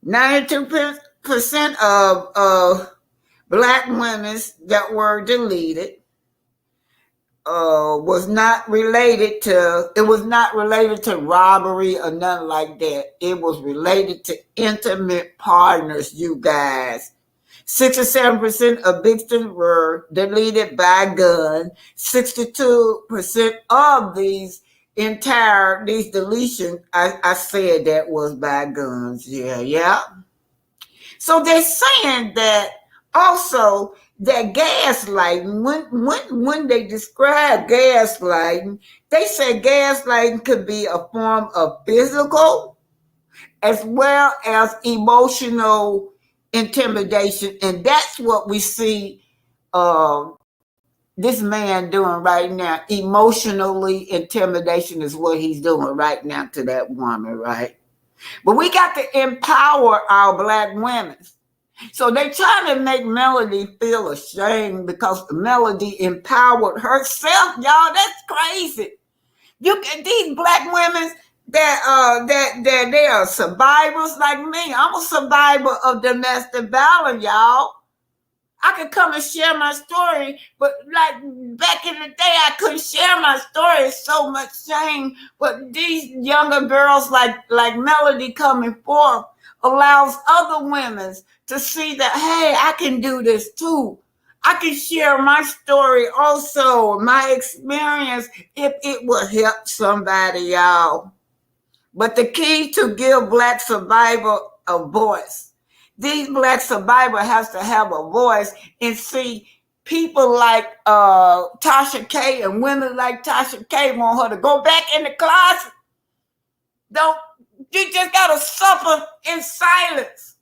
92% of Black women that were deleted was not related to robbery or nothing like that. It was related to intimate partners, you guys. 67% of victims were deleted by gun. 62% of these entire these deletions, I said that was by guns. Yeah. So they're saying that also that gaslighting, when they describe gaslighting, they say gaslighting could be a form of physical as well as emotional intimidation, and that's what we see this man doing right now. Emotionally intimidation is what he's doing right now to that woman, right? But we got to empower our Black women. So they trying to make Melody feel ashamed because Melody empowered herself, y'all. That's crazy. These Black women that they are survivors like me. I'm a survivor of domestic violence, y'all. I could come and share my story, but like back in the day, I couldn't share my story. It's so much shame. But these younger girls like Melody coming forth allows other women to see that, hey, I can do this too. I can share my story also, my experience, if it will help somebody, y'all. But the key to give Black survivor a voice. These Black survivors has to have a voice and see people like Tasha K and women like Tasha K want her to go back in the closet. You just gotta suffer in silence.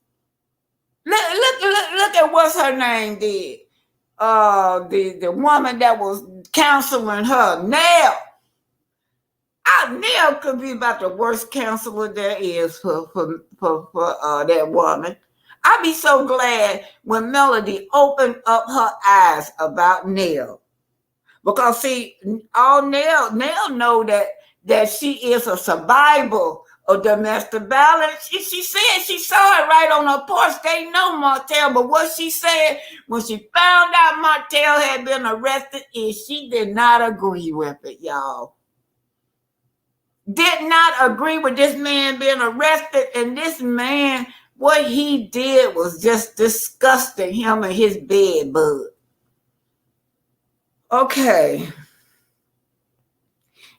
Look at what's her name did. The woman that was counseling her, Nell. Nell could be about the worst counselor there is for that woman. I'd be so glad when Melody opened up her eyes about Nell. Because see, all Nell know that she is a survivor of domestic violence. She said she saw it right on her porch. They know Martell, but what she said when she found out Martell had been arrested is she did not agree with it, y'all. Did not agree with this man being arrested, and this man, what he did was just disgusting, him and his bed bug. Okay.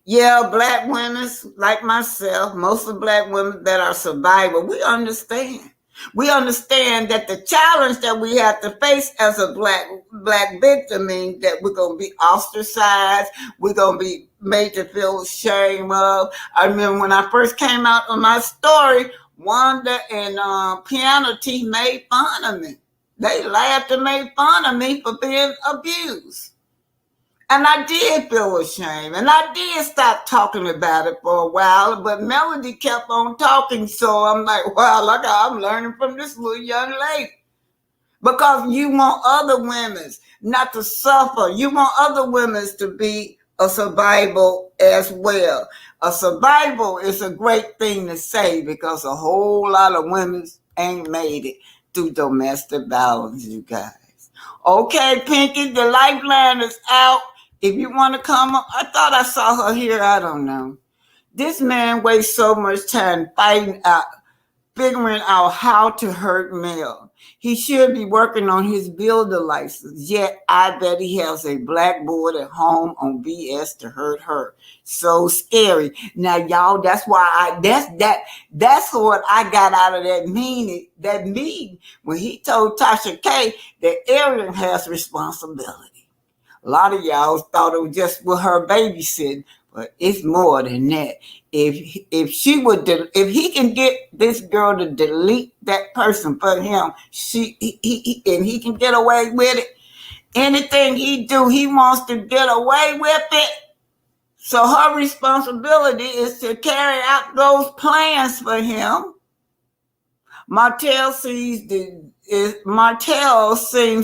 Yeah, Black women like myself, most of Black women that are survivors, we understand. We understand that the challenge that we have to face as a black victim means that we're going to be ostracized. We're going to be made to feel ashamed of. I remember when I first came out on my story, Wanda and Piano T made fun of me. They laughed and made fun of me for being abused. And I did feel ashamed. And I did stop talking about it for a while. But Melody kept on talking. So I'm like, wow, look, I'm learning from this little young lady. Because you want other women not to suffer. You want other women to be a survival as well. A survival is a great thing to say because a whole lot of women ain't made it through domestic violence, you guys. Okay, Pinky, the lifeline is out. If you want to come up, I thought I saw her here. I don't know. This man wastes so much time figuring out how to hurt Mel. He should be working on his builder license. Yet I bet he has a blackboard at home on BS to hurt her. So scary. Now, y'all, that's why that's what I got out of that meeting when he told Tasha K that Ariel has responsibility. A lot of y'all thought it was just with her babysitting, but it's more than that. If he can get this girl to delete that person for him, he can get away with it. Anything he do, he wants to get away with it. So her responsibility is to carry out those plans for him. Martell seems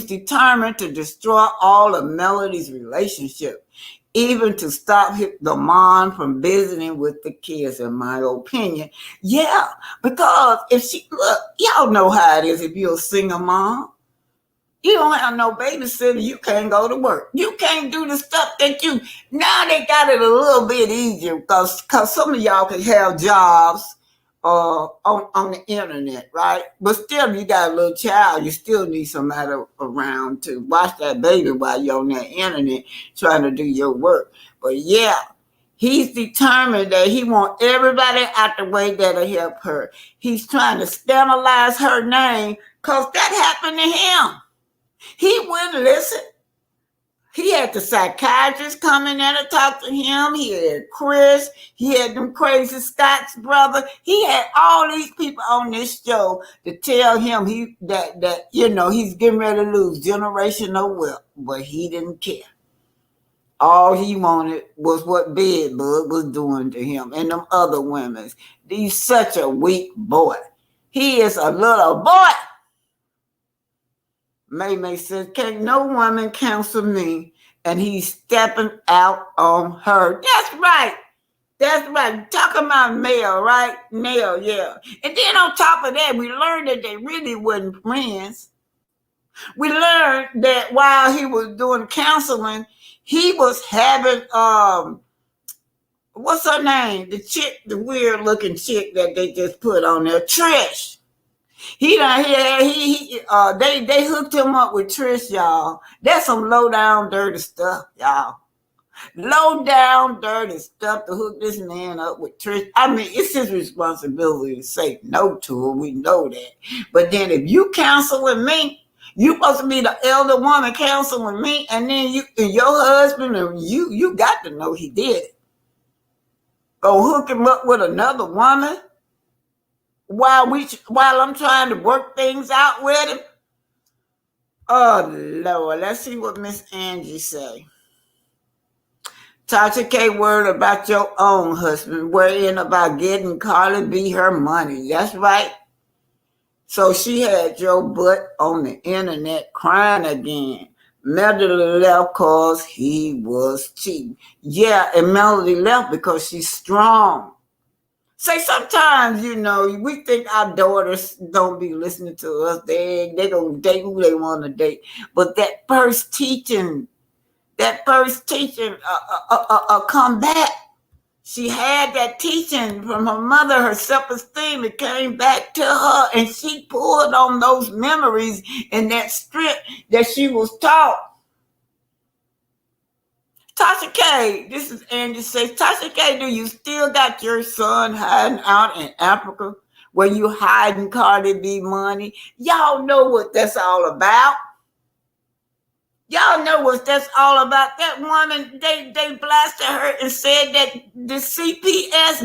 determined to destroy all of Melody's relationship, even to stop the mom from visiting with the kids, in my opinion. Yeah, because y'all know how it is if you're a single mom. You don't have no babysitter, you can't go to work. You can't do the stuff now they got it a little bit easier because some of y'all can have jobs on the internet, right? But still, you got a little child, you still need somebody around to watch that baby while you're on that internet trying to do your work. But yeah, He's determined that he wants everybody out the way that'll help her. He's trying to scandalize her name because that happened to him. He wouldn't listen. He had the psychiatrist come in there to talk to him. He had Chris. He had them crazy Scott's brother. He had all these people on this show to tell him that he's getting ready to lose generational wealth, but he didn't care. All he wanted was what Bedbug was doing to him and them other women. He's such a weak boy. He is a little boy. May says, can't no woman counsel me, and he's stepping out on her. That's right. That's right. Talking about Mel, right? Mel, yeah. And then on top of that, we learned that they really wasn't friends. We learned that while he was doing counseling, he was having what's her name? The chick, the weird looking chick that they just put on there, Trish. They hooked him up with Trish, y'all. That's some low down dirty stuff, y'all. Low down dirty stuff to hook this man up with Trish. I mean, it's his responsibility to say no to him. We know that. But then if you counsel with me, you supposed to be the elder woman counseling me, and then you and your husband and you got to know he did it. Go hook him up with another woman while I'm trying to work things out with him. Oh Lord, let's see what Miss Angie say. Tasha K word about your own husband, worrying about getting Carly B her money. That's right. So she had your butt on the internet crying again. Melody left because he was cheating. Yeah, and Melody left because she's strong. Say sometimes, we think our daughters don't be listening to us. They gonna date who they want to date. But that first teaching come back. She had that teaching from her mother, her self-esteem. It came back to her, and she pulled on those memories and that strength that she was taught. Tasha K, this is Angie says, Tasha K, do you still got your son hiding out in Africa where you hiding Cardi B money? Y'all know what that's all about. Y'all know what that's all about. That woman, they blasted her and said that the GPS,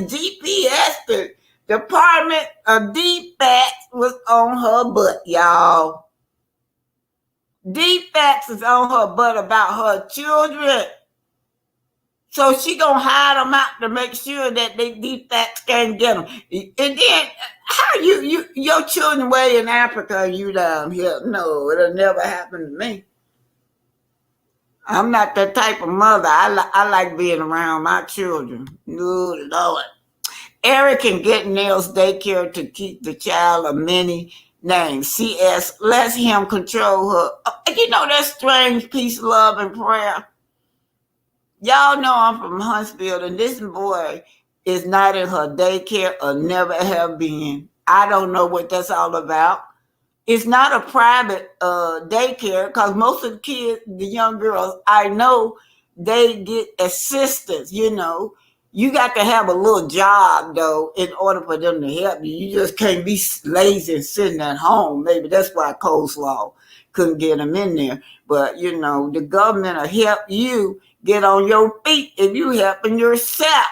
the Department of Defects was on her butt, y'all. Defects is on her butt about her children. So she gonna hide them out to make sure that they defects can't get them. And then how your children way in Africa and you down here? No, it'll never happen to me. I'm not that type of mother. I like being around my children. Good Lord. Eric can get Nell's daycare to keep the child of many names. CS, let him control her. That strange peace, love, and prayer. Y'all know I'm from Huntsville, and this boy is not in her daycare or never have been. I don't know what that's all about. It's not a private daycare because most of the kids, the young girls I know, they get assistance. You got to have a little job though in order for them to help you. You just can't be lazy and sitting at home. Maybe that's why Coleslaw couldn't get them in there. But the government will help you get on your feet if you helping yourself.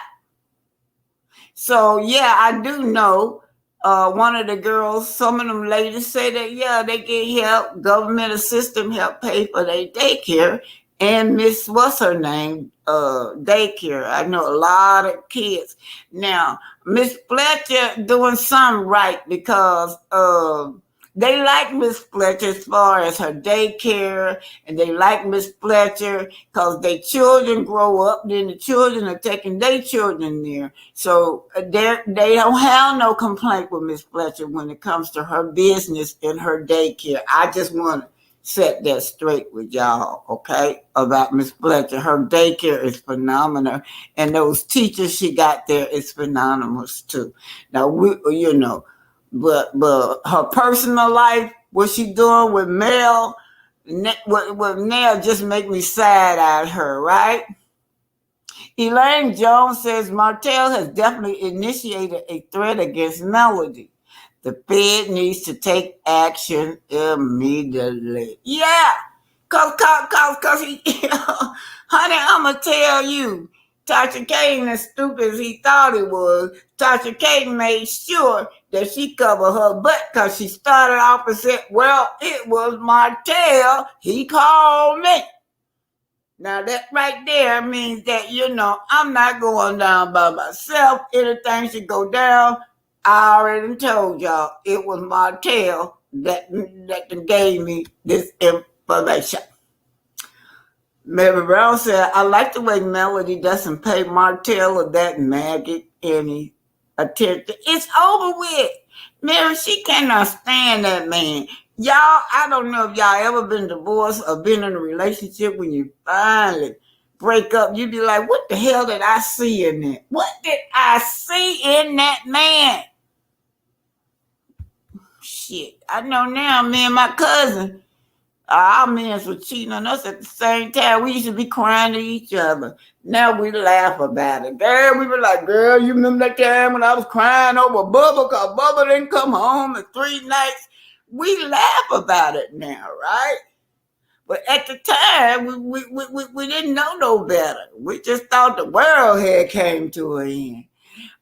So yeah, I do know. One of the girls, some of them ladies say that, yeah, they get help, government assistance help pay for their daycare. And Miss, what's her name? Daycare. I know a lot of kids. Now, Miss Fletcher doing something right because they like Miss Fletcher as far as her daycare, and they like Miss Fletcher because their children grow up, then the children are taking their children there. So they don't have no complaint with Miss Fletcher when it comes to her business and her daycare. I just want to set that straight with y'all, okay, about Miss Fletcher. Her daycare is phenomenal, and those teachers she got there is phenomenal too. Now, But her personal life, what she doing with Mel, with Nell just make me sad at her, right? Elaine Jones says Martell has definitely initiated a threat against Melody. The Fed needs to take action immediately. Yeah, cause he, honey, I'ma tell you, Tasha Kane, as stupid as he thought it was, Tasha Kane made sure that she covered her butt because she started off and said, well, it was Martell. He called me. Now that right there means that, I'm not going down by myself. Anything should go down. I already told y'all it was Martell that gave me this information. Mary Brown said, I like the way Melody doesn't pay Martell or that maggot any attention. It's over with. Mary, she cannot stand that man. Y'all, I don't know if y'all ever been divorced or been in a relationship when you finally break up. You be like, what the hell did I see in that? What did I see in that man? Shit, I know now, me and my cousin, our men were cheating on us at the same time. We used to be crying to each other. Now we laugh about it. Girl, we were like, girl, you remember that time when I was crying over Bubba because Bubba didn't come home in 3 nights? We laugh about it now, right? But at the time, we didn't know no better. We just thought the world had came to an end.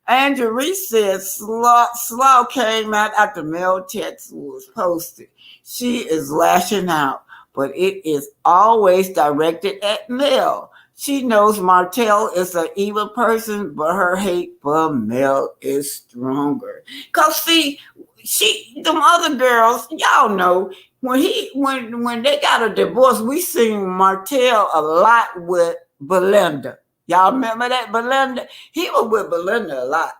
Andrew Reese said Slaw came out after Mel text was posted. She is lashing out, but it is always directed at Mel. She knows Martell is an evil person, but her hate for Mel is stronger. Cause see, them other girls, y'all know, when they got a divorce, we seen Martell a lot with Belinda. Y'all remember that Belinda? He was with Belinda a lot.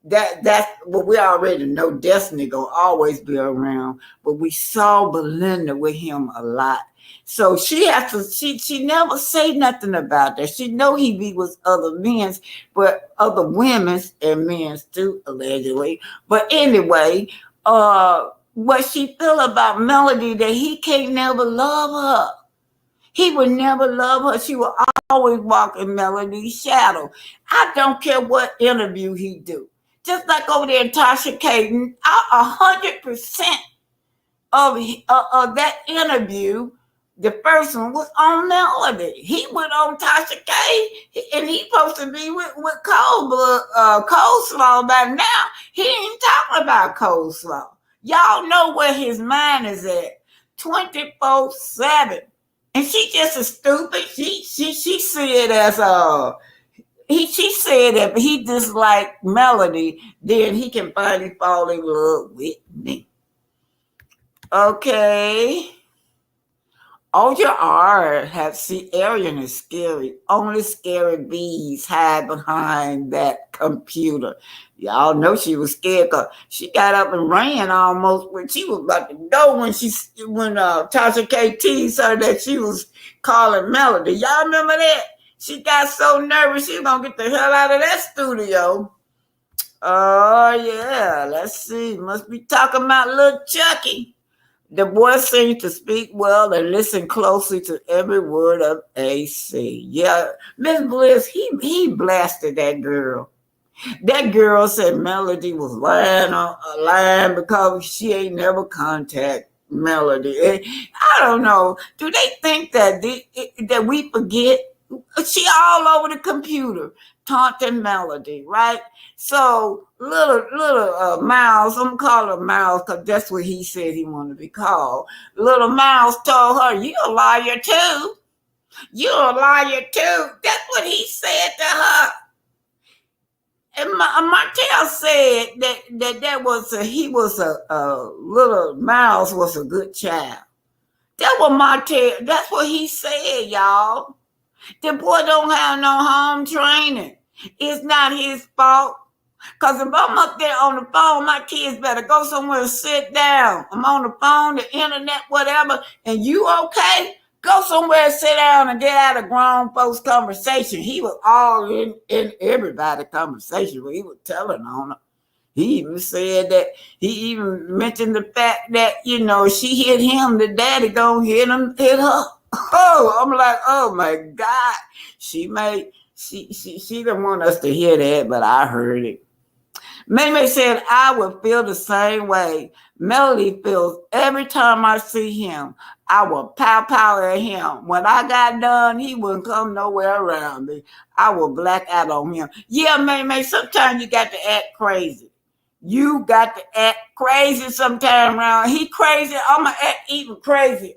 That's what we already know. Destiny gonna always be around, but we saw Belinda with him a lot. So she has to. She never say nothing about that. She know he be with other men's, but other women's and men's too, allegedly. But anyway, what she feel about Melody that he can't never love her. He would never love her. She would always walk in Melody's shadow. I don't care what interview he do. Just like over there in Tasha Caden, 100% of that interview, the first one was on Melody. He went on Tasha K, and he supposed to be with Coleslaw by now. He ain't talking about Coleslaw. Y'all know where his mind is at, 24/7. And she just as stupid. She said as she said that if he disliked Melody, then he can finally fall in love with me. Okay. All your art have see Arian is scary. Only scary bees hide behind that computer. Y'all know she was scared because she got up and ran almost when she was about to go when Tasha K teased her that she was calling Melody. Y'all remember that? She got so nervous she was gonna get the hell out of that studio. Oh yeah, let's see. Must be talking about little Chucky. The boy seems to speak well and listen closely to every word of AC. Yeah, Miss Bliss, he blasted that girl. That girl said Melody was lying because she ain't never contact Melody. I don't know. Do they think that that we forget? She all over the computer taunting Melody, right? So little Miles, I'm calling her Miles because that's what he said he wanted to be called. Little Miles told her, "You a liar too. You're a liar too." That's what he said to her. And Martell said that was little Miles was a good child. That was Martell. That's what he said, y'all. The boy don't have no home training. It's not his fault. Because if I'm up there on the phone, my kids better go somewhere and sit down. I'm on the phone, the internet, whatever, and you okay? Go somewhere and sit down and get out of grown folks' conversation. He was all in everybody's conversation when he was telling on her. He even said that, he even mentioned the fact that, she hit him, the daddy gonna hit her. Oh, I'm like, oh my God. She made She didn't want us to hear that, but I heard it. May said, I would feel the same way Melody feels every time I see him. I would pow at him. When I got done, he wouldn't come nowhere around me. I would black out on him. Yeah, May, sometimes you got to act crazy. You got to act crazy sometime around. He crazy, I'm going to act even crazy.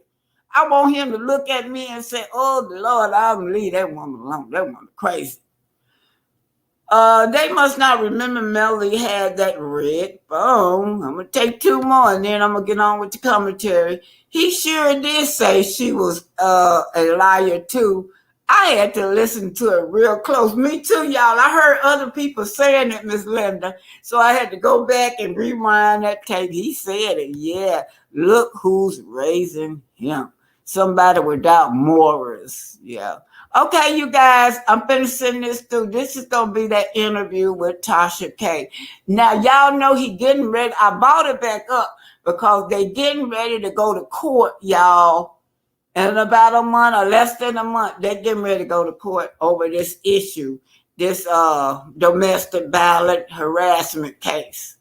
I want him to look at me and say, oh, the Lord, I'm going to leave that woman alone. That woman crazy. They must not remember Melody had that red phone. I'm gonna take two more and then I'm gonna get on with the commentary. He sure did say she was a liar too. I had to listen to it real close. Me too, y'all. I heard other people saying it, Miss Linda. So I had to go back and rewind that tape. He said it. Yeah. Look who's raising him. Somebody without morals. Yeah. Okay, you guys, I'm finishing this through. This is gonna be that interview with Tasha K. Now, y'all know he getting ready. I bought it back up because they getting ready to go to court, y'all. In about a month or less than a month, they're getting ready to go to court over this issue, this domestic violence harassment case.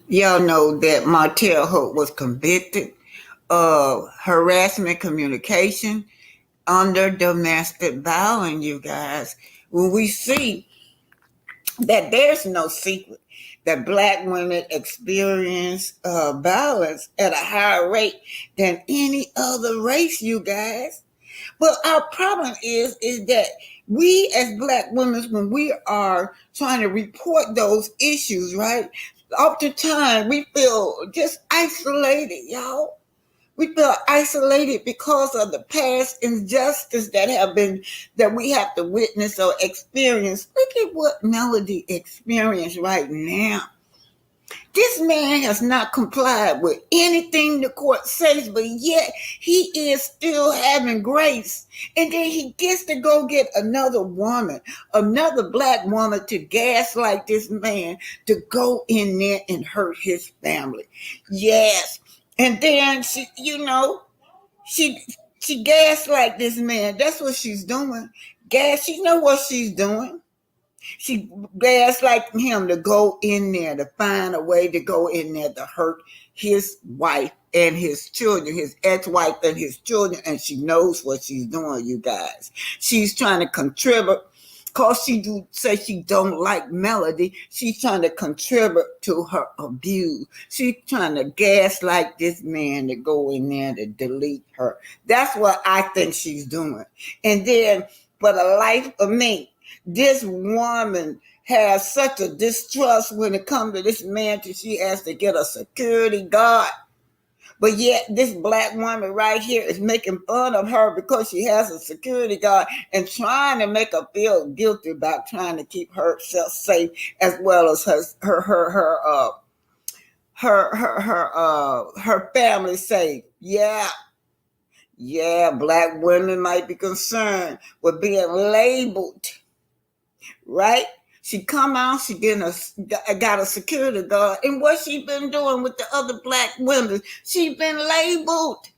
Y'all know that Martell Hope was convicted of harassment communication under domestic violence, you guys. When we see that there's no secret that Black women experience violence at a higher rate than any other race, you guys. But our problem is that we as Black women, when we are trying to report those issues, right? Oftentimes we feel just isolated, y'all. We feel isolated because of the past injustice that we have to witness or experience. Look at what Melody experienced right now. This man has not complied with anything the court says, but yet he is still having grace. And then he gets to go get another woman, another Black woman to gaslight this man to go in there and hurt his family. Yes. And then she gaslight this man. That's what she's doing. She know what she's doing. She gaslight him to go in there, to find a way to go in there to hurt his wife and his children, his ex-wife and his children, and she knows what she's doing, you guys. She's trying to contribute, because she do say she don't like Melody. She's trying to contribute to her abuse. She's trying to gaslight this man to go in there to delete her. That's what I think she's doing. And then, for the life of me, this woman has such a distrust when it comes to this man that she has to get a security guard. But yet this Black woman right here is making fun of her because she has a security guard and trying to make her feel guilty about trying to keep herself safe as well as her family safe. Yeah, Black women might be concerned with being labeled. Right? She come out, she got a security guard. And what she been doing with the other Black women, she been labeled.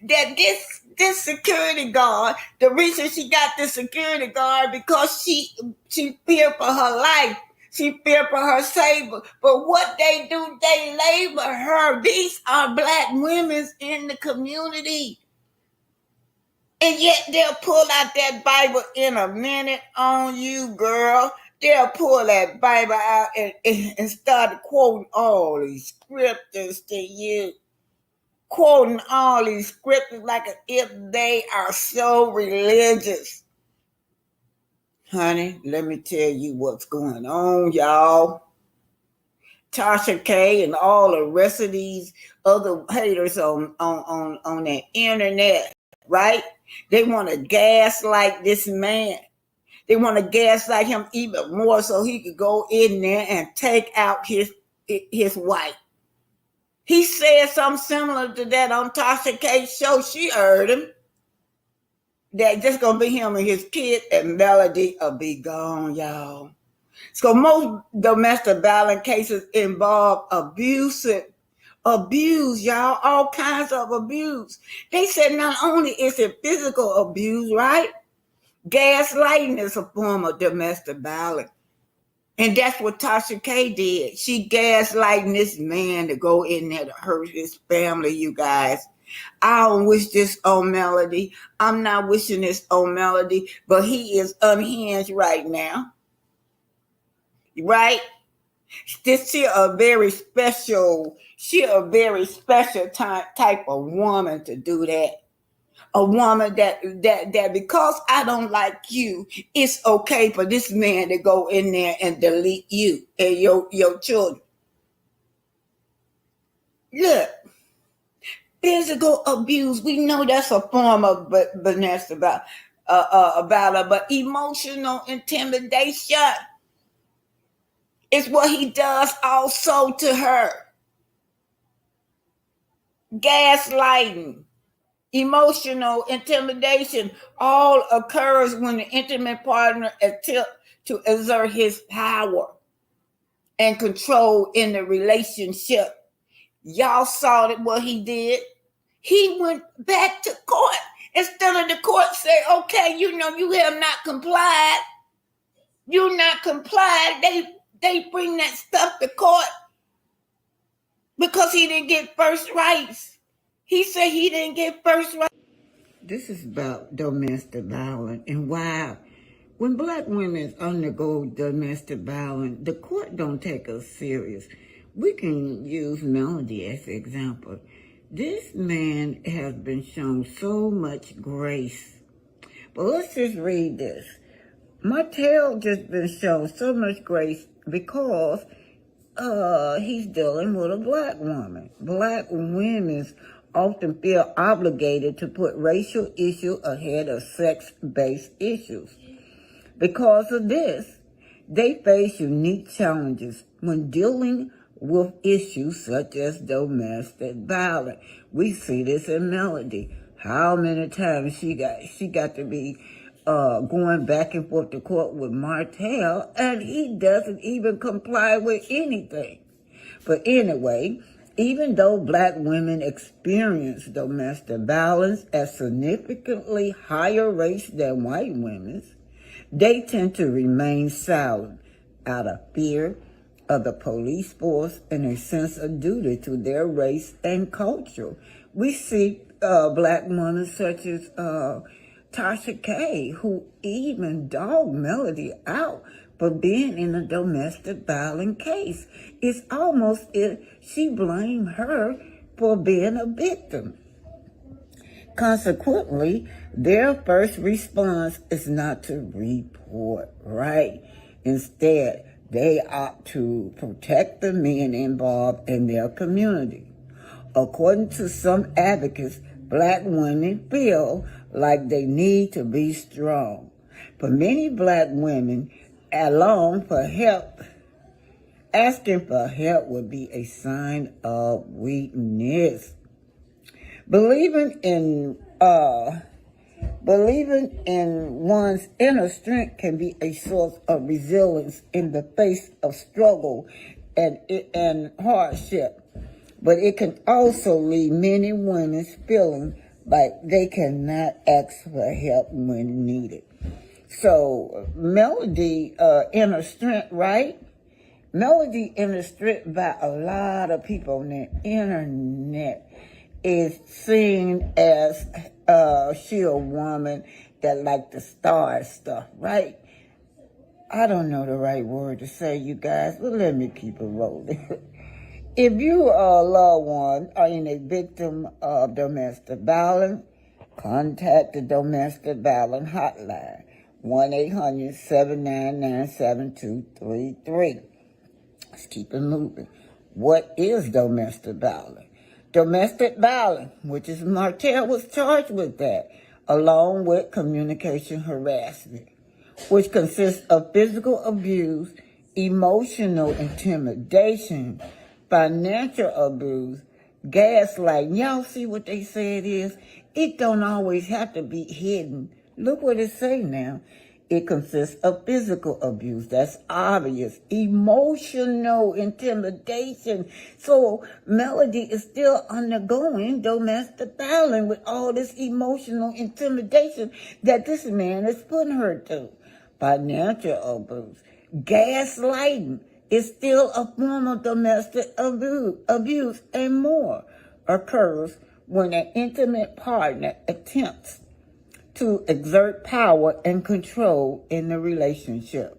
That this security guard, the reason she got this security guard because she feared for her life. She feared for her safety. But what they do, they label her. These are Black women in the community. And yet they'll pull out that Bible in a minute on you, girl. They'll pull that Bible out and start quoting all these scriptures to you. Quoting all these scriptures like if they are so religious. Honey, let me tell you what's going on, y'all. Tasha K and all the rest of these other haters on the internet, right? They want to gaslight this man. They want to gaslight him even more so he could go in there and take out his wife. He said something similar to that on Tasha K's show. She heard him. That just gonna be him and his kid, and Melody will be gone, y'all. So most domestic violence cases involve abuse, y'all, all kinds of abuse. They said not only is it physical abuse, right? Gaslighting is a form of domestic violence. And that's what Tasha K did. She gaslighting this man to go in there to hurt his family, you guys. I don't wish this on Melody. I'm not wishing this on Melody, but he is unhinged right now. Right? She a very special type of woman to do that. A woman that because I don't like you, it's okay for this man to go in there and delete you and your children. Look, physical abuse, we know that's a form of Vanessa about her, but emotional intimidation is what he does also to her. Gaslighting. Emotional intimidation all occurs when the intimate partner attempts to exert his power and control in the relationship. Y'all saw what he did. He went back to court. Instead of the court say, okay, you have not complied. You not complied. They bring that stuff to court because he didn't get first rights. He said he didn't get first rights. This is about domestic violence and why when black women undergo domestic violence, the court don't take us serious. We can use Melody as an example. This man has been shown so much grace. But let's just read this. Martell just been shown so much grace because he's dealing with a black woman. Black women often feel obligated to put racial issues ahead of sex-based issues. Because of this, they face unique challenges when dealing with issues such as domestic violence. We see this in Melody. How many times she got to be going back and forth to court with Martell, and he doesn't even comply with anything. But anyway, even though black women experience domestic violence at significantly higher rates than white women, they tend to remain silent out of fear of the police force and a sense of duty to their race and culture. We see black women such as Tasha K, who even dogged Melody out for being in a domestic violence case. It's almost if she blamed her for being a victim. Consequently, their first response is not to report, right? Instead, they opt to protect the men involved in their community. According to some advocates, black women feel like they need to be strong. For many black women, asking for help would be a sign of weakness. Believing in one's inner strength can be a source of resilience in the face of struggle and hardship. But it can also leave many women feeling like they cannot ask for help when needed. So Melody inner strength, right? Melody inner strength by a lot of people on the internet is seen as she a woman that like to start stuff, right? I don't know the right word to say, you guys, but let me keep it rolling. If you are a loved one or in a victim of domestic violence, contact the domestic violence hotline, 1-800-799-7233. Let's keep it moving. What is domestic violence? Domestic violence, which is Martell was charged with that, along with communication harassment, which consists of physical abuse, emotional intimidation, financial abuse, gaslighting. Y'all see what they say it is? It don't always have to be hidden. Look what it say now. It consists of physical abuse. That's obvious. Emotional intimidation. So Melody is still undergoing domestic violence with all this emotional intimidation that this man is putting her through. Financial abuse. Gaslighting is still a form of domestic abuse and more occurs when an intimate partner attempts to exert power and control in the relationship.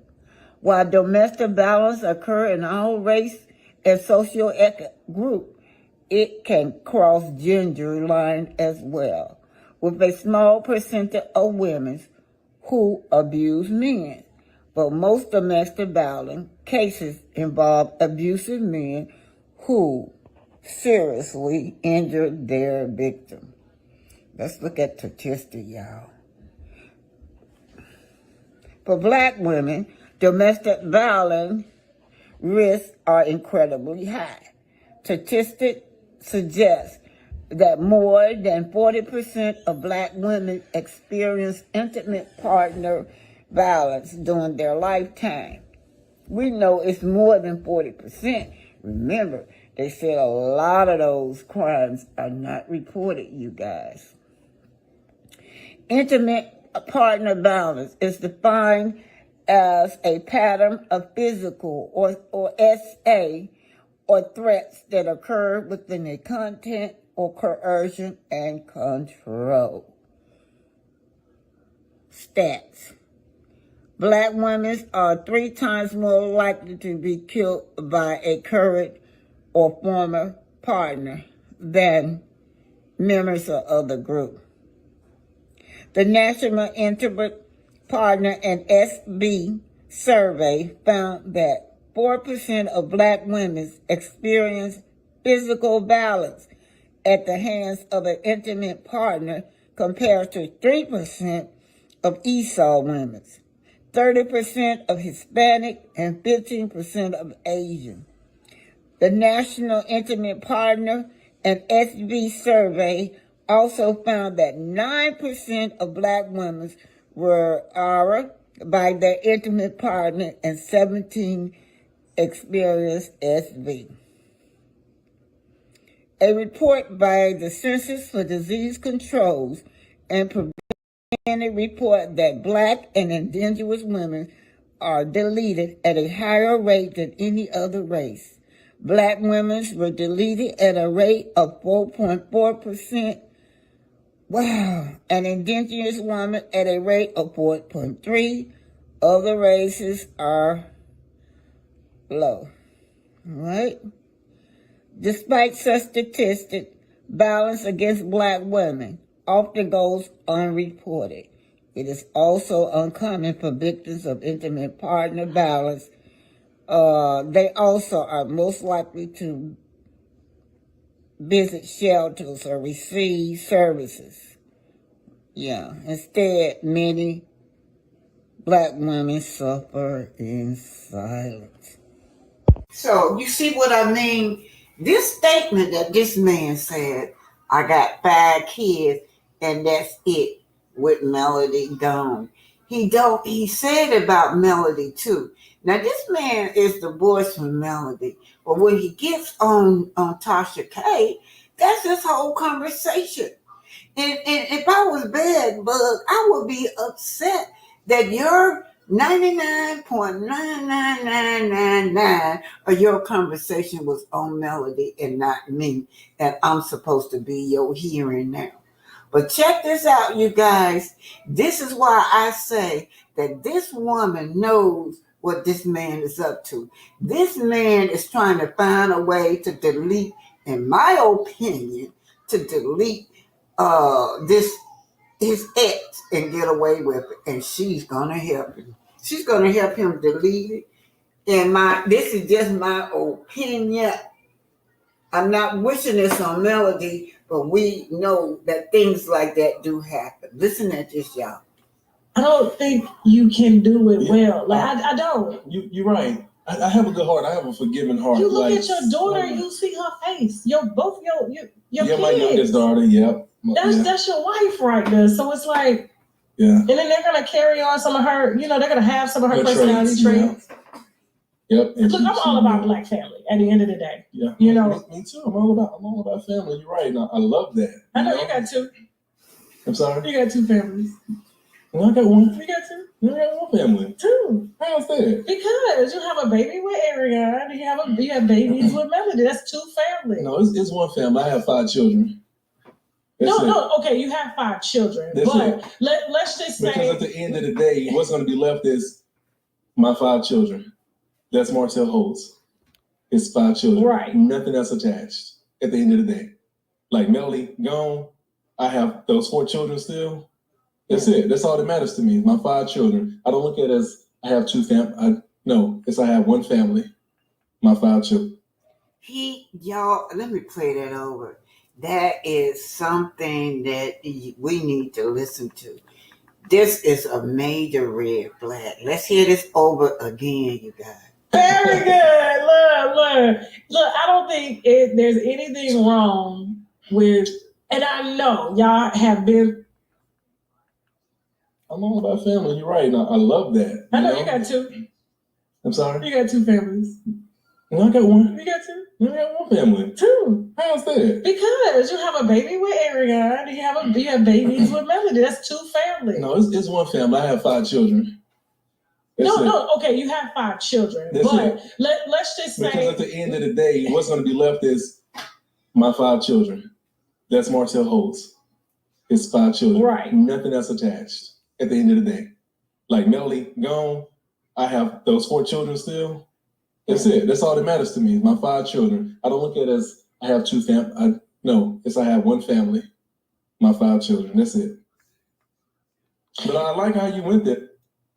While domestic violence occurs in all race and socioeconomic group, it can cross gender lines as well, with a small percentage of women who abuse men. But most domestic violence cases involve abusive men who seriously injure their victim. Let's look at statistics, y'all. For Black women, domestic violence risks are incredibly high. Statistics suggest that more than 40% of Black women experience intimate partner violence during their lifetime. We know it's more than 40%. Remember, they said a lot of those crimes are not reported, you guys. Intimate partner violence is defined as a pattern of physical or SA or threats that occur within a content or coercion and control. Stats. Black women are 3 times more likely to be killed by a current or former partner than members of other groups. The National Intimate Partner and SB survey found that 4% of Black women experience physical violence at the hands of an intimate partner compared to 3% of Esau women, 30% of Hispanic, and 15% of Asian. The National Intimate Partner and SB survey also found that 9% of Black women were aroused by their intimate partner and 17 experienced SB. A report by the Centers for Disease Control and Prevention report that Black and indigenous women are deleted at a higher rate than any other race. Black women were deleted at a rate of 4.4%. Wow. And indigenous women at a rate of 4.3%. Other races are low. All right? Despite such statistics, violence against Black women often goes unreported. It is also uncommon for victims of intimate partner violence. They also are most likely to visit shelters or receive services. Yeah, instead, many Black women suffer in silence. So, you see what I mean? This statement that this man said, I got 5 kids and that's it with Melody gone. He said about Melody too. Now this man is divorced from Melody, but when he gets on Tasha K, that's his whole conversation. And if I was bad bug, I would be upset that your 99.99999 of your conversation was on Melody and not me, and I'm supposed to be your hearing now. But check this out, you guys. This is why I say that this woman knows what this man is up to. This man is trying to find a way to delete, in my opinion, to delete this his ex and get away with it. And she's gonna help him. She's gonna help him delete it. And this is just my opinion. I'm not wishing this on Melody, but we know that things like that do happen. Listen at this, y'all. I don't think you can do it well. Like I don't. You're right. I have a good heart. I have a forgiving heart. You look at your daughter, you see her face. Your kids. My youngest daughter. Yep. That's your wife right there. So it's like, and then they're gonna carry on some of her. They're gonna have some of her personality traits. Yep. Look, I'm all about Black family at the end of the day. Yeah. Me too. I'm all about family. You're right. I love that. I know you got two. I'm sorry? You got two families. No, I got one. You got two? No, I got one family. Two. How's that? Because you have a baby with Ariana and you have babies with Melody. That's two families. No, it's one family. I have 5 children. No, okay, you have 5 children. Let's just say... Because at the end of the day, what's going to be left is my 5 children. That's Martell Holtz. It's 5 children. Right. Nothing else attached at the end of the day. Like Melody, gone. I have those 4 children still. That's it. That's all that matters to me. My 5 children. I don't look at it as I have 2 families. I have 1 family. My 5 children. Y'all, let me play that over. That is something that we need to listen to. This is a major red flag. Let's hear this over again, you guys. Very good. Look, I don't think there's anything wrong with, and I know y'all have been. I'm all about family. You're right. I love that. I know you got 2. I'm sorry? You got 2 families. No, I got 1. You got 2? No, I got 1 family. 2. How's that? Because you have a baby with Ariana and you have babies with Melody. That's 2 families. No, it's 1 family. I have 5 children. Okay, you have 5 children. Let's just say... Because at the end of the day, what's going to be left is my 5 children. That's Martell Holtz. It's 5 children. Right. Nothing else attached at the end of the day. Like Melody, gone. I have those 4 children still. That's it. That's all that matters to me. My 5 children. I don't look at it as I have 2 families. I have 1 family. My 5 children. That's it. But I like how you went there.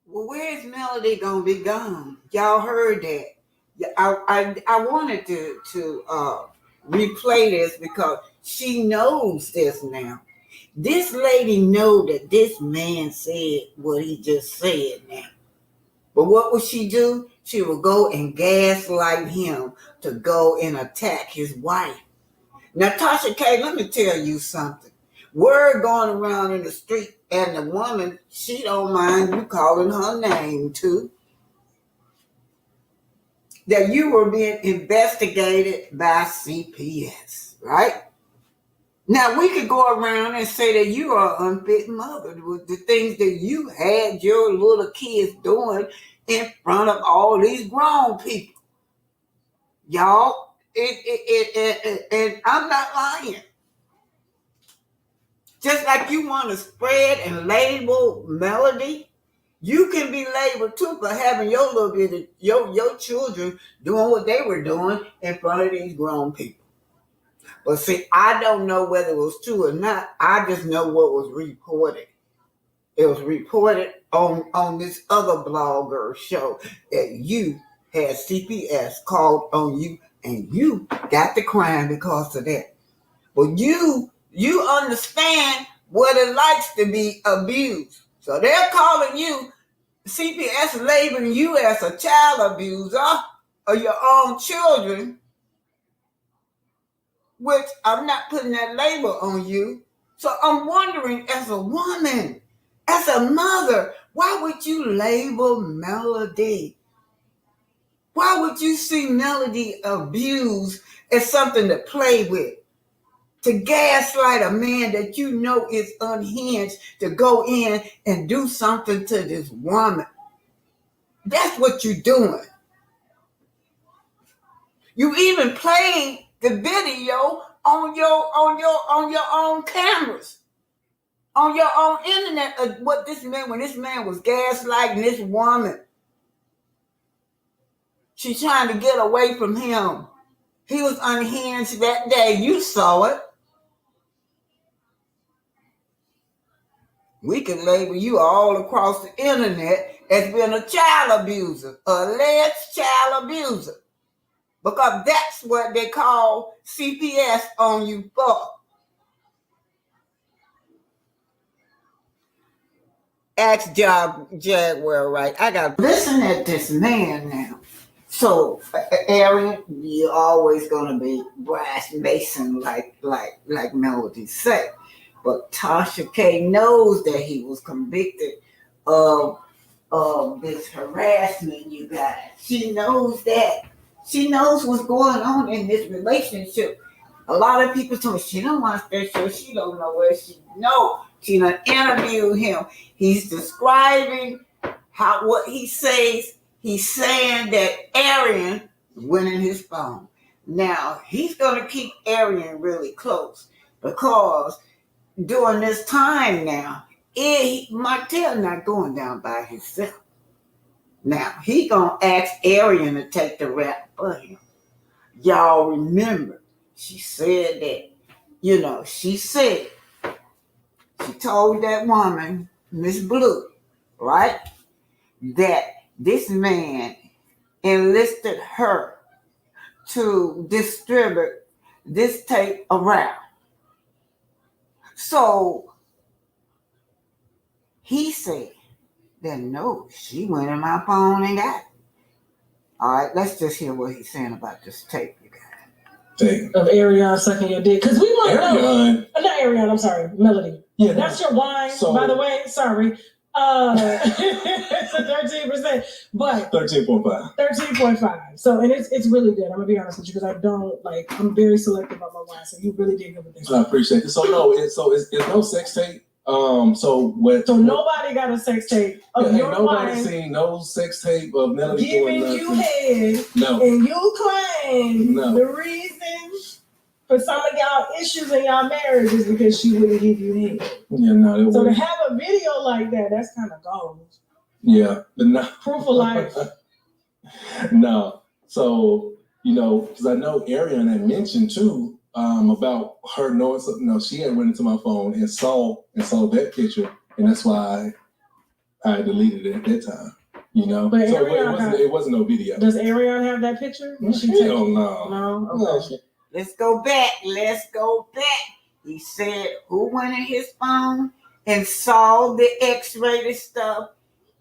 Well, where's Melody gonna be gone? Y'all heard that. I wanted to replay this because she knows this now. This lady know that this man said what he just said now. But what would she do? She would go and gaslight him to go and attack his wife. Now, Tasha K, let me tell you something. Word going around in the street, and the woman, she don't mind you calling her name too, that you were being investigated by CPS, right? Now, we could go around and say that you are an unfit mother with the things that you had your little kids doing in front of all these grown people. Y'all, and I'm not lying. Just like you want to spread and label Melody, you can be labeled too for having your little bit of your children doing what they were doing in front of these grown people. But see, I don't know whether it was true or not. I just know what was reported. It was reported on this other blogger show that you had CPS called on you and you got the crime because of that. But you understand what it likes to be abused. So they're calling you, CPS labeling you as a child abuser of your own children, which I'm not putting that label on you. So I'm wondering, as a woman, as a mother, why would you label Melody? Why would you see Melody abused as something to play with? To gaslight a man that you know is unhinged to go in and do something to this woman. That's what you're doing. You even played the video on your own cameras. on your own internet what this man, when this man was gaslighting this woman. She's trying to get away from him. He was unhinged that day. You saw it. We can label you all across the internet as being a child abuser, alleged child abuser. Because that's what they call CPS on you for. Ask Jaguar, right? I got to listen at this man now. So, Aaron, you're always gonna be brass mason, like Melody said. But Tasha K knows that he was convicted of this harassment, you guys. She knows that. She knows what's going on in this relationship. A lot of people told me she don't watch that show. She don't know where she know. She done interviewed him. He's describing what he says. He's saying that Arian went in his phone. Now, he's going to keep Arian really close because during this time now, Martell not going down by himself. Now, he going to ask Arian to take the rap for him. Y'all remember, she said that, she told that woman, Miss Blue, right, that this man enlisted her to distribute this tape around. So he said that no, she went in my phone and got it. All right, let's just hear what he's saying about this tape, you guys. Tape of Ariana sucking your dick. Because we want to know. Not Ariana, I'm sorry, Melody. Yeah, that's your wine, by the way. Sorry. It's a 13%, but 13.5. 13.5. So, and it's really good. I'm gonna be honest with you because I don't I'm very selective about my wine. So you really did good with this. I appreciate it. So no, it's no sex tape. So nobody got a sex tape of your nobody wine seen no sex tape of Melody giving doing you head. No. And you claim no. the reason for some of y'all issues in y'all marriage is because she wouldn't give you head. Yeah, no. So to have a video like that, that's kind of gold. Yeah, but no. Proof of life. No. So, because I know Ariana had mentioned too about her knowing something. No, she had went into my phone and saw that picture, and that's why I deleted it at that time. But so it wasn't no video. Does Ariana have that picture? Hell no. No? Okay. Let's go back. He said who went in his phone and saw the X-rated stuff?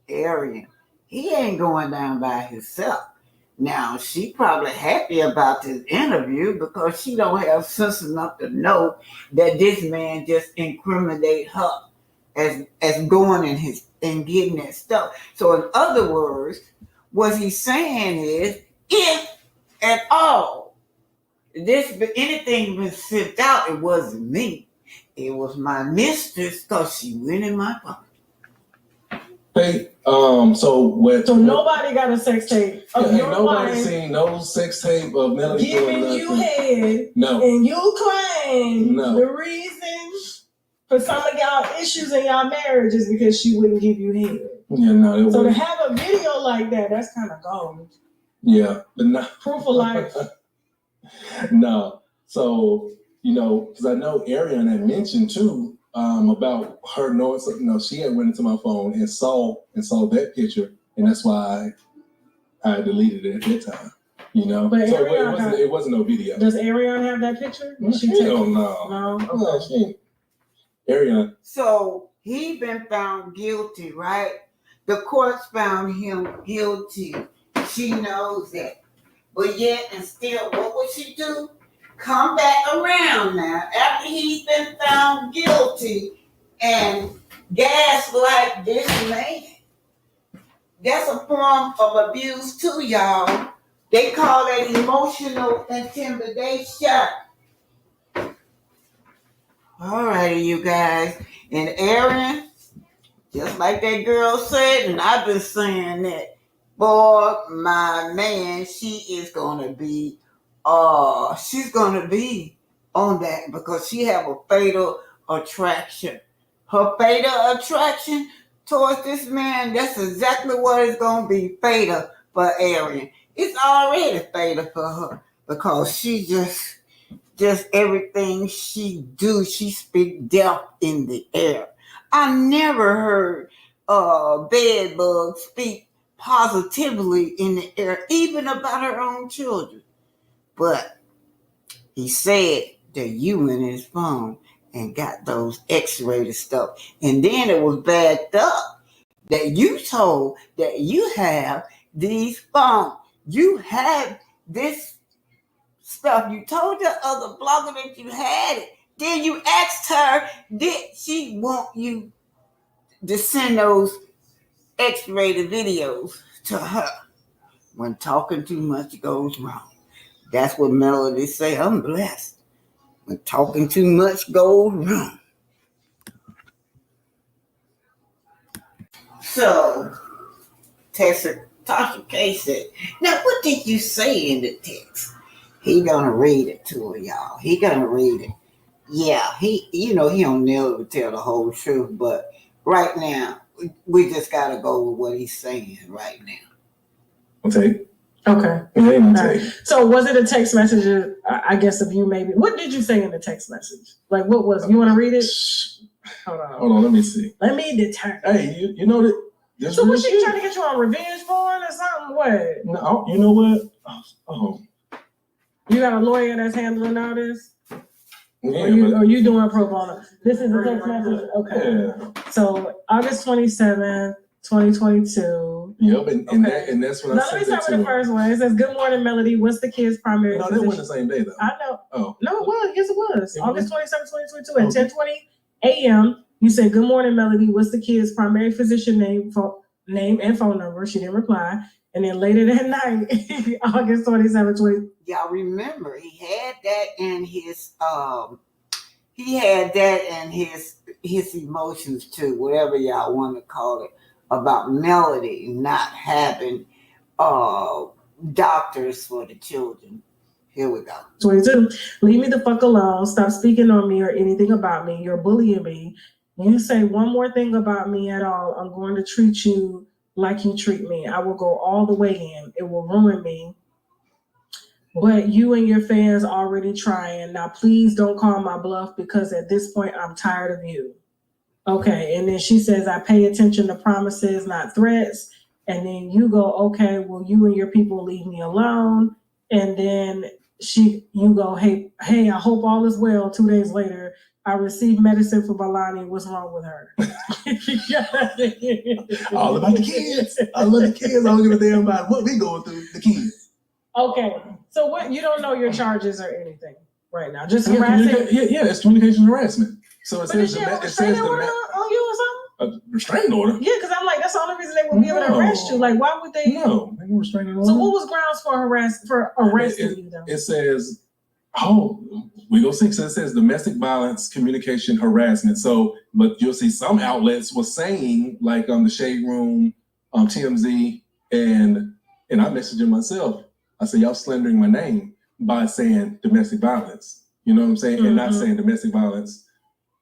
Arian. He ain't going down by himself. Now, she probably happy about this interview because she don't have sense enough to know that this man just incriminate her as going and getting that stuff. So in other words, what he's saying is, if at all anything been sent out, it wasn't me. It was my mistress because she went in my phone. Hey, so nobody got a sex tape of your nobody wine seen no sex tape of Melody giving you head. No. And you claim the reason for some of y'all issues in y'all marriage is because she wouldn't give you head. Yeah, no. So to have a video like that, that's kind of gold. Yeah, but no. Proof of life. No. So, because I know Ariana had mentioned too about her knowing something. No, she had went into my phone and saw that picture, and that's why I deleted it at that time. But so it wasn't no video. Does Ariana have that picture? Hell no. No, she Ariana. So he been found guilty, right? The courts found him guilty. She knows that. But yet and still, what would she do? Come back around now after he's been found guilty and gaslight this man. That's a form of abuse too, y'all. They call it emotional intimidation. All righty, you guys. And Aaron, just like that girl said, and I've been saying that, boy, my man, she's gonna be on that because she have a fatal attraction her fatal attraction towards this man, that's exactly what it's going to be fatal for Arian. It's already fatal for her because she just everything she do, she speak death in the air. I never heard bed bug speak positively in the air, even about her own children. But he said that you went in his phone and got those X-rated stuff. And then it was backed up that you told that you have these phones. You have this stuff. You told the other blogger that you had it. Then you asked her, did she want you to send those X-rated videos to her? When talking too much goes wrong. That's what Melody say. I'm blessed. When talking too much goes wrong. So, Tasha K said, now what did you say in the text? He gonna read it to her, y'all. He gonna read it. Yeah, he don't never tell the whole truth, but right now, we just gotta go with what he's saying right now. Okay. Right. So was it a text message, I guess, of you maybe? What did you say in the text message? Like, what was, you want to read it? Hold on, let me see. Let me determine. Hey, you know that. So was she trying to get you on revenge porn or something? What? No, you know what? Oh. You got a lawyer that's handling all this? Yeah, or you doing pro bono? This is a text message? Okay. Yeah. So August 27th, 2022. Yep, and that's what I said. Let me start with the first one. It says, "Good morning, Melody. What's the kid's primary?" No, that wasn't the same day though. I know. Oh. No, it was. Yes, it was. August 27th, 2022 at 10:20 a.m. You said, "Good morning, Melody. What's the kid's primary physician name and phone number?" She didn't reply. And then later that night, August 27th, 20. Y'all remember he had that in his emotions too, whatever y'all want to call it, about Melody not having doctors for the children. Here we go. 22. Leave me the fuck alone. Stop speaking on me or anything about me. You're bullying me. You say one more thing about me at all, I'm going to treat you like you treat me. I will go all the way in. It will ruin me. But you and your fans already trying. Now, please don't call my bluff because at this point, I'm tired of you. Okay. And then she says, I pay attention to promises, not threats. And then you go, okay, well, you and your people leave me alone. And then you go, hey, I hope all is well. 2 days later, I received medicine for Balani. What's wrong with her? All about the kids. I love the kids. I don't give a damn about what we going through. The kids. Okay. So what? You don't know your charges or anything right now? Just harassing? Yeah, it's communication harassment. So it says did she have a restraining order on you or something? A restraining order? Yeah, because I'm like, that's the only reason they would be able to arrest you. Like, why would they? No, they were restraining order. So what was grounds for arresting you though? It says, we go see. So it says domestic violence, communication harassment. So, but you'll see some outlets were saying, like the Shade Room, TMZ, and I messaged him myself. I said, y'all slandering my name by saying domestic violence. You know what I'm saying? Mm-hmm. And not saying domestic violence,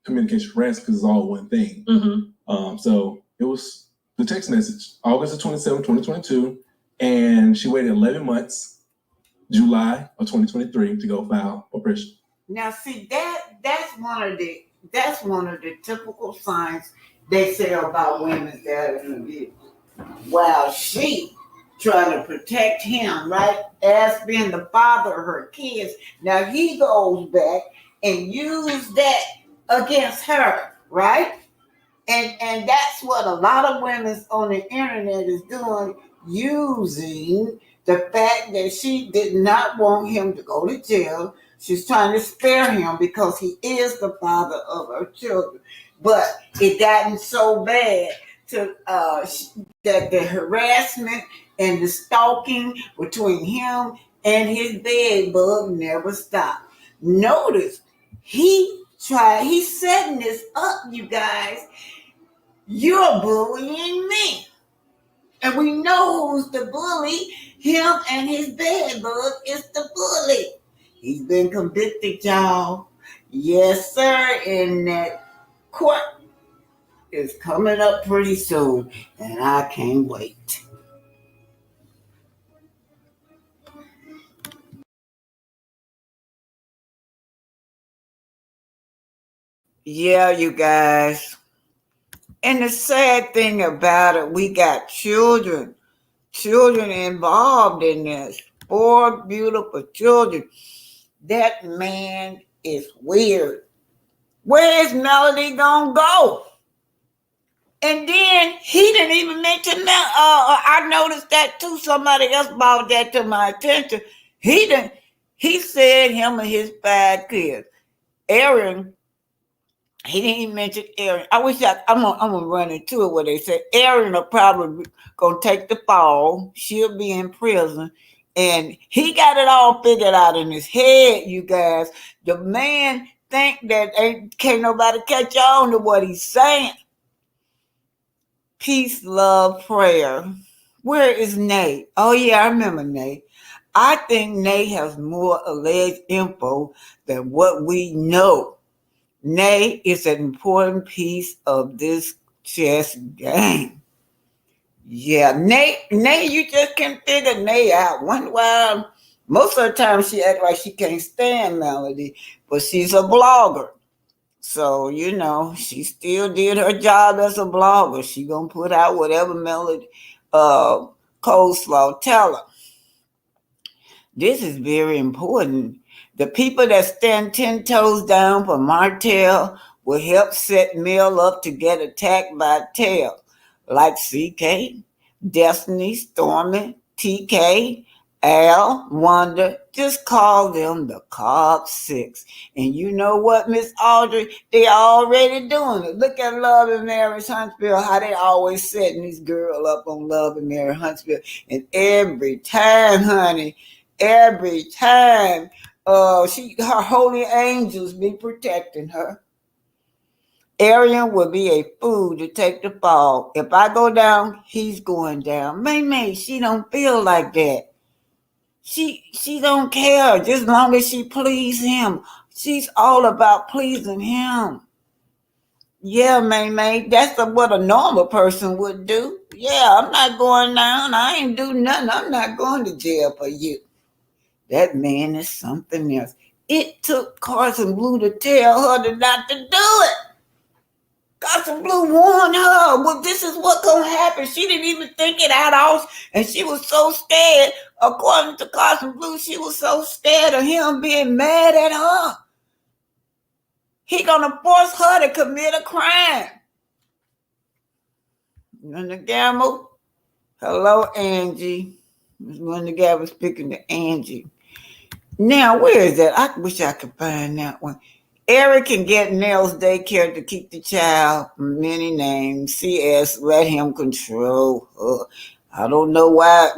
communication harassment, because it's all one thing. Mm-hmm. So it was the text message, August 27, 2022, and she waited 11 months, July of 2023, to go file oppression. Now, see, that's one of the typical signs they say about women that are in abuse. While she trying to protect him, right, as being the father of her kids. Now he goes back and uses that against her, right? And that's what a lot of women on the internet is doing, using the fact that she did not want him to go to jail. She's trying to spare him because he is the father of her children. But it gotten so bad to that the harassment and the stalking between him and his bed bug never stopped. Notice he's setting this up, you guys. You're bullying me. And we know who's the bully. Him and his bed bug is the bully. He's been convicted, y'all. Yes, sir, in that court is coming up pretty soon, and I can't wait. Yeah, you guys. And the sad thing about it, we got children involved in this. 4 beautiful children. That man is weird. Where is Melody gonna go? And then he didn't even mention that. I noticed that too. Somebody else brought that to my attention. He said him and his 5 kids. Aaron, he didn't even mention Aaron. I'm gonna run into it where they said Aaron will probably gonna take the fall. She'll be in prison. And he got it all figured out in his head, you guys. The man think that can't nobody catch on to what he's saying. Peace, love, prayer. Where is Nate? Oh yeah, I remember Nate. I think Nate has more alleged info than what we know. Nate is an important piece of this chess game. Yeah, Nate, you just can't figure Nate out. One while, most of the time she act like she can't stand Melody, but she's a blogger. So, she still did her job as a blogger. She gonna put out whatever Melody Coleslaw tell her. This is very important. The people that stand 10 toes down for Martell will help set Mel up to get attacked by Tell, like CK, Destiny, Stormy, TK, Al, Wonder. Just call them the Cobb 6. And you know what, Miss Audrey? They already doing it. Look at Love and Mary Huntsville, how they always setting this girl up on Love and Mary Huntsville. And every time, honey, every time her holy angels be protecting her. Arian will be a fool to take the fall. If I go down, he's going down. May, she don't feel like that. She don't care just long as she please him. She's all about pleasing him. Yeah, May, that's what a normal person would do. Yeah, I'm not going down. I ain't do nothing. I'm not going to jail for you. That man is something else. It took Carson Blue to tell her not to do it. Carson Blue warned her. Well, this is what's going to happen. She didn't even think it out all, and she was so scared. According to Carson Blue, she was so scared of him being mad at her. He going to force her to commit a crime. Linda Gamble. Hello, Angie. Linda Gamble speaking to Angie. Now, where is that? I wish I could find that one. Eric can get Nell's daycare to keep the child. Many names. CS, let him control her. I don't know why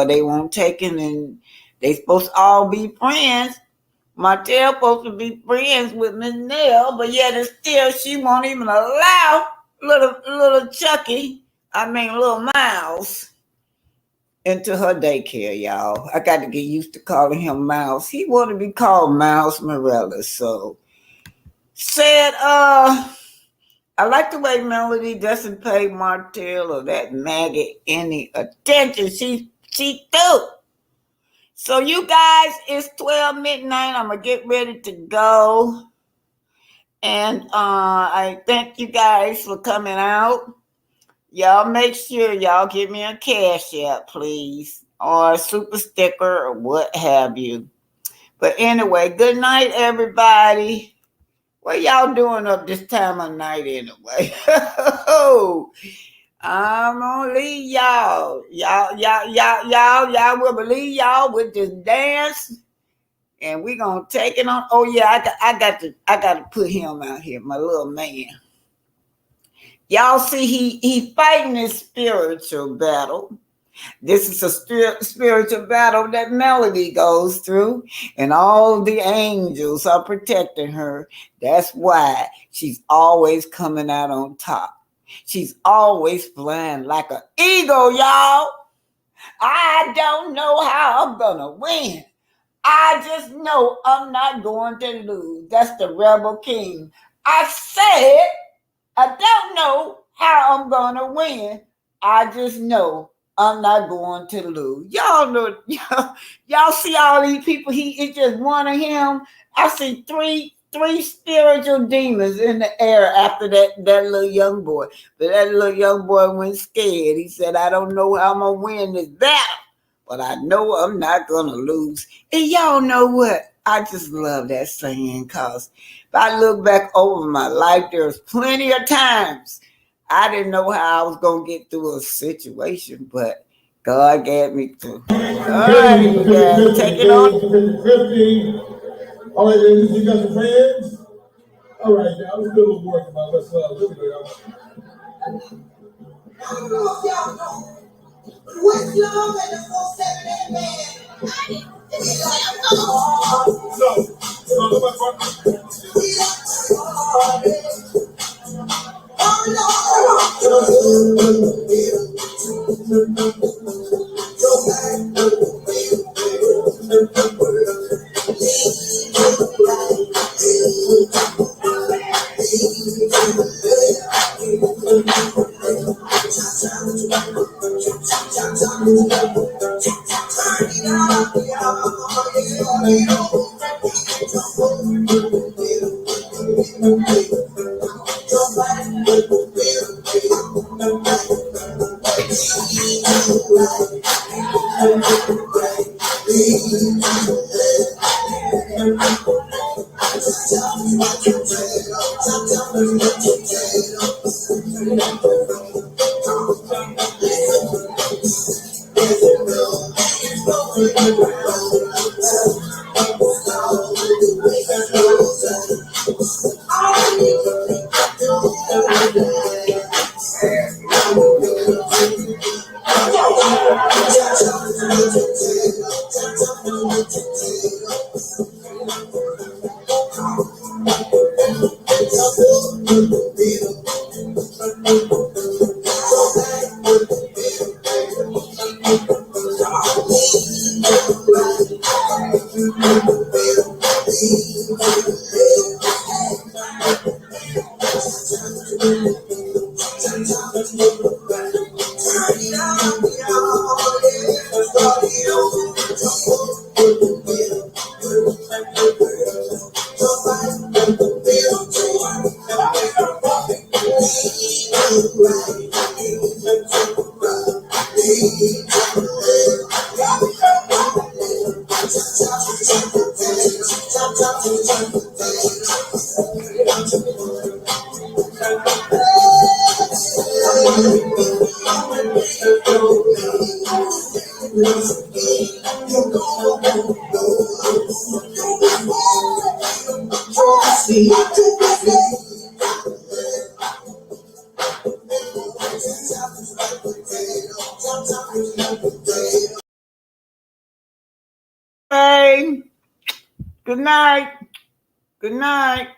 they won't take him, and they supposed to all be friends. Martell supposed to be friends with Miss Nell, but yet still she won't even allow little Chucky, little Miles, into her daycare, y'all. I got to get used to calling him Miles. He want to be called Miles Morales. So said, I like the way Melody doesn't pay Martell or that maggot any attention. She do. So you guys, it's 12 midnight. I'm gonna get ready to go. And I thank you guys for coming out. Y'all make sure y'all give me a cash app, please, or a super sticker or what have you. But anyway, good night, everybody. What y'all doing up this time of night anyway? I'm gonna leave y'all. Y'all will believe y'all with this dance. And we gonna take it on. Oh yeah, I got to put him out here, my little man. Y'all see, he fighting his spiritual battle. This is a spiritual battle that Melody goes through, and all the angels are protecting her. That's why she's always coming out on top. She's always flying like an eagle, y'all. I don't know how I'm gonna win. I just know I'm not going to lose. That's the Rebel King. I said I don't know how I'm gonna win. I just know I'm not going to lose. Y'all know, y'all see all these people. It's just one of him. I see three spiritual demons in the air after that little young boy. But that little young boy went scared. He said, I don't know how I'm gonna win this battle, but I know I'm not gonna lose. And y'all know what? I just love that saying, because if I look back over my life, there's plenty of times I didn't know how I was going to get through a situation, but God gave me through. All right, yeah, take it on. 50. All right, ladies, you got your fans? All right, now let's do a little work about let's look at it. I don't know if y'all know, but Westlove and the 478 band. Hey, good night. Good night.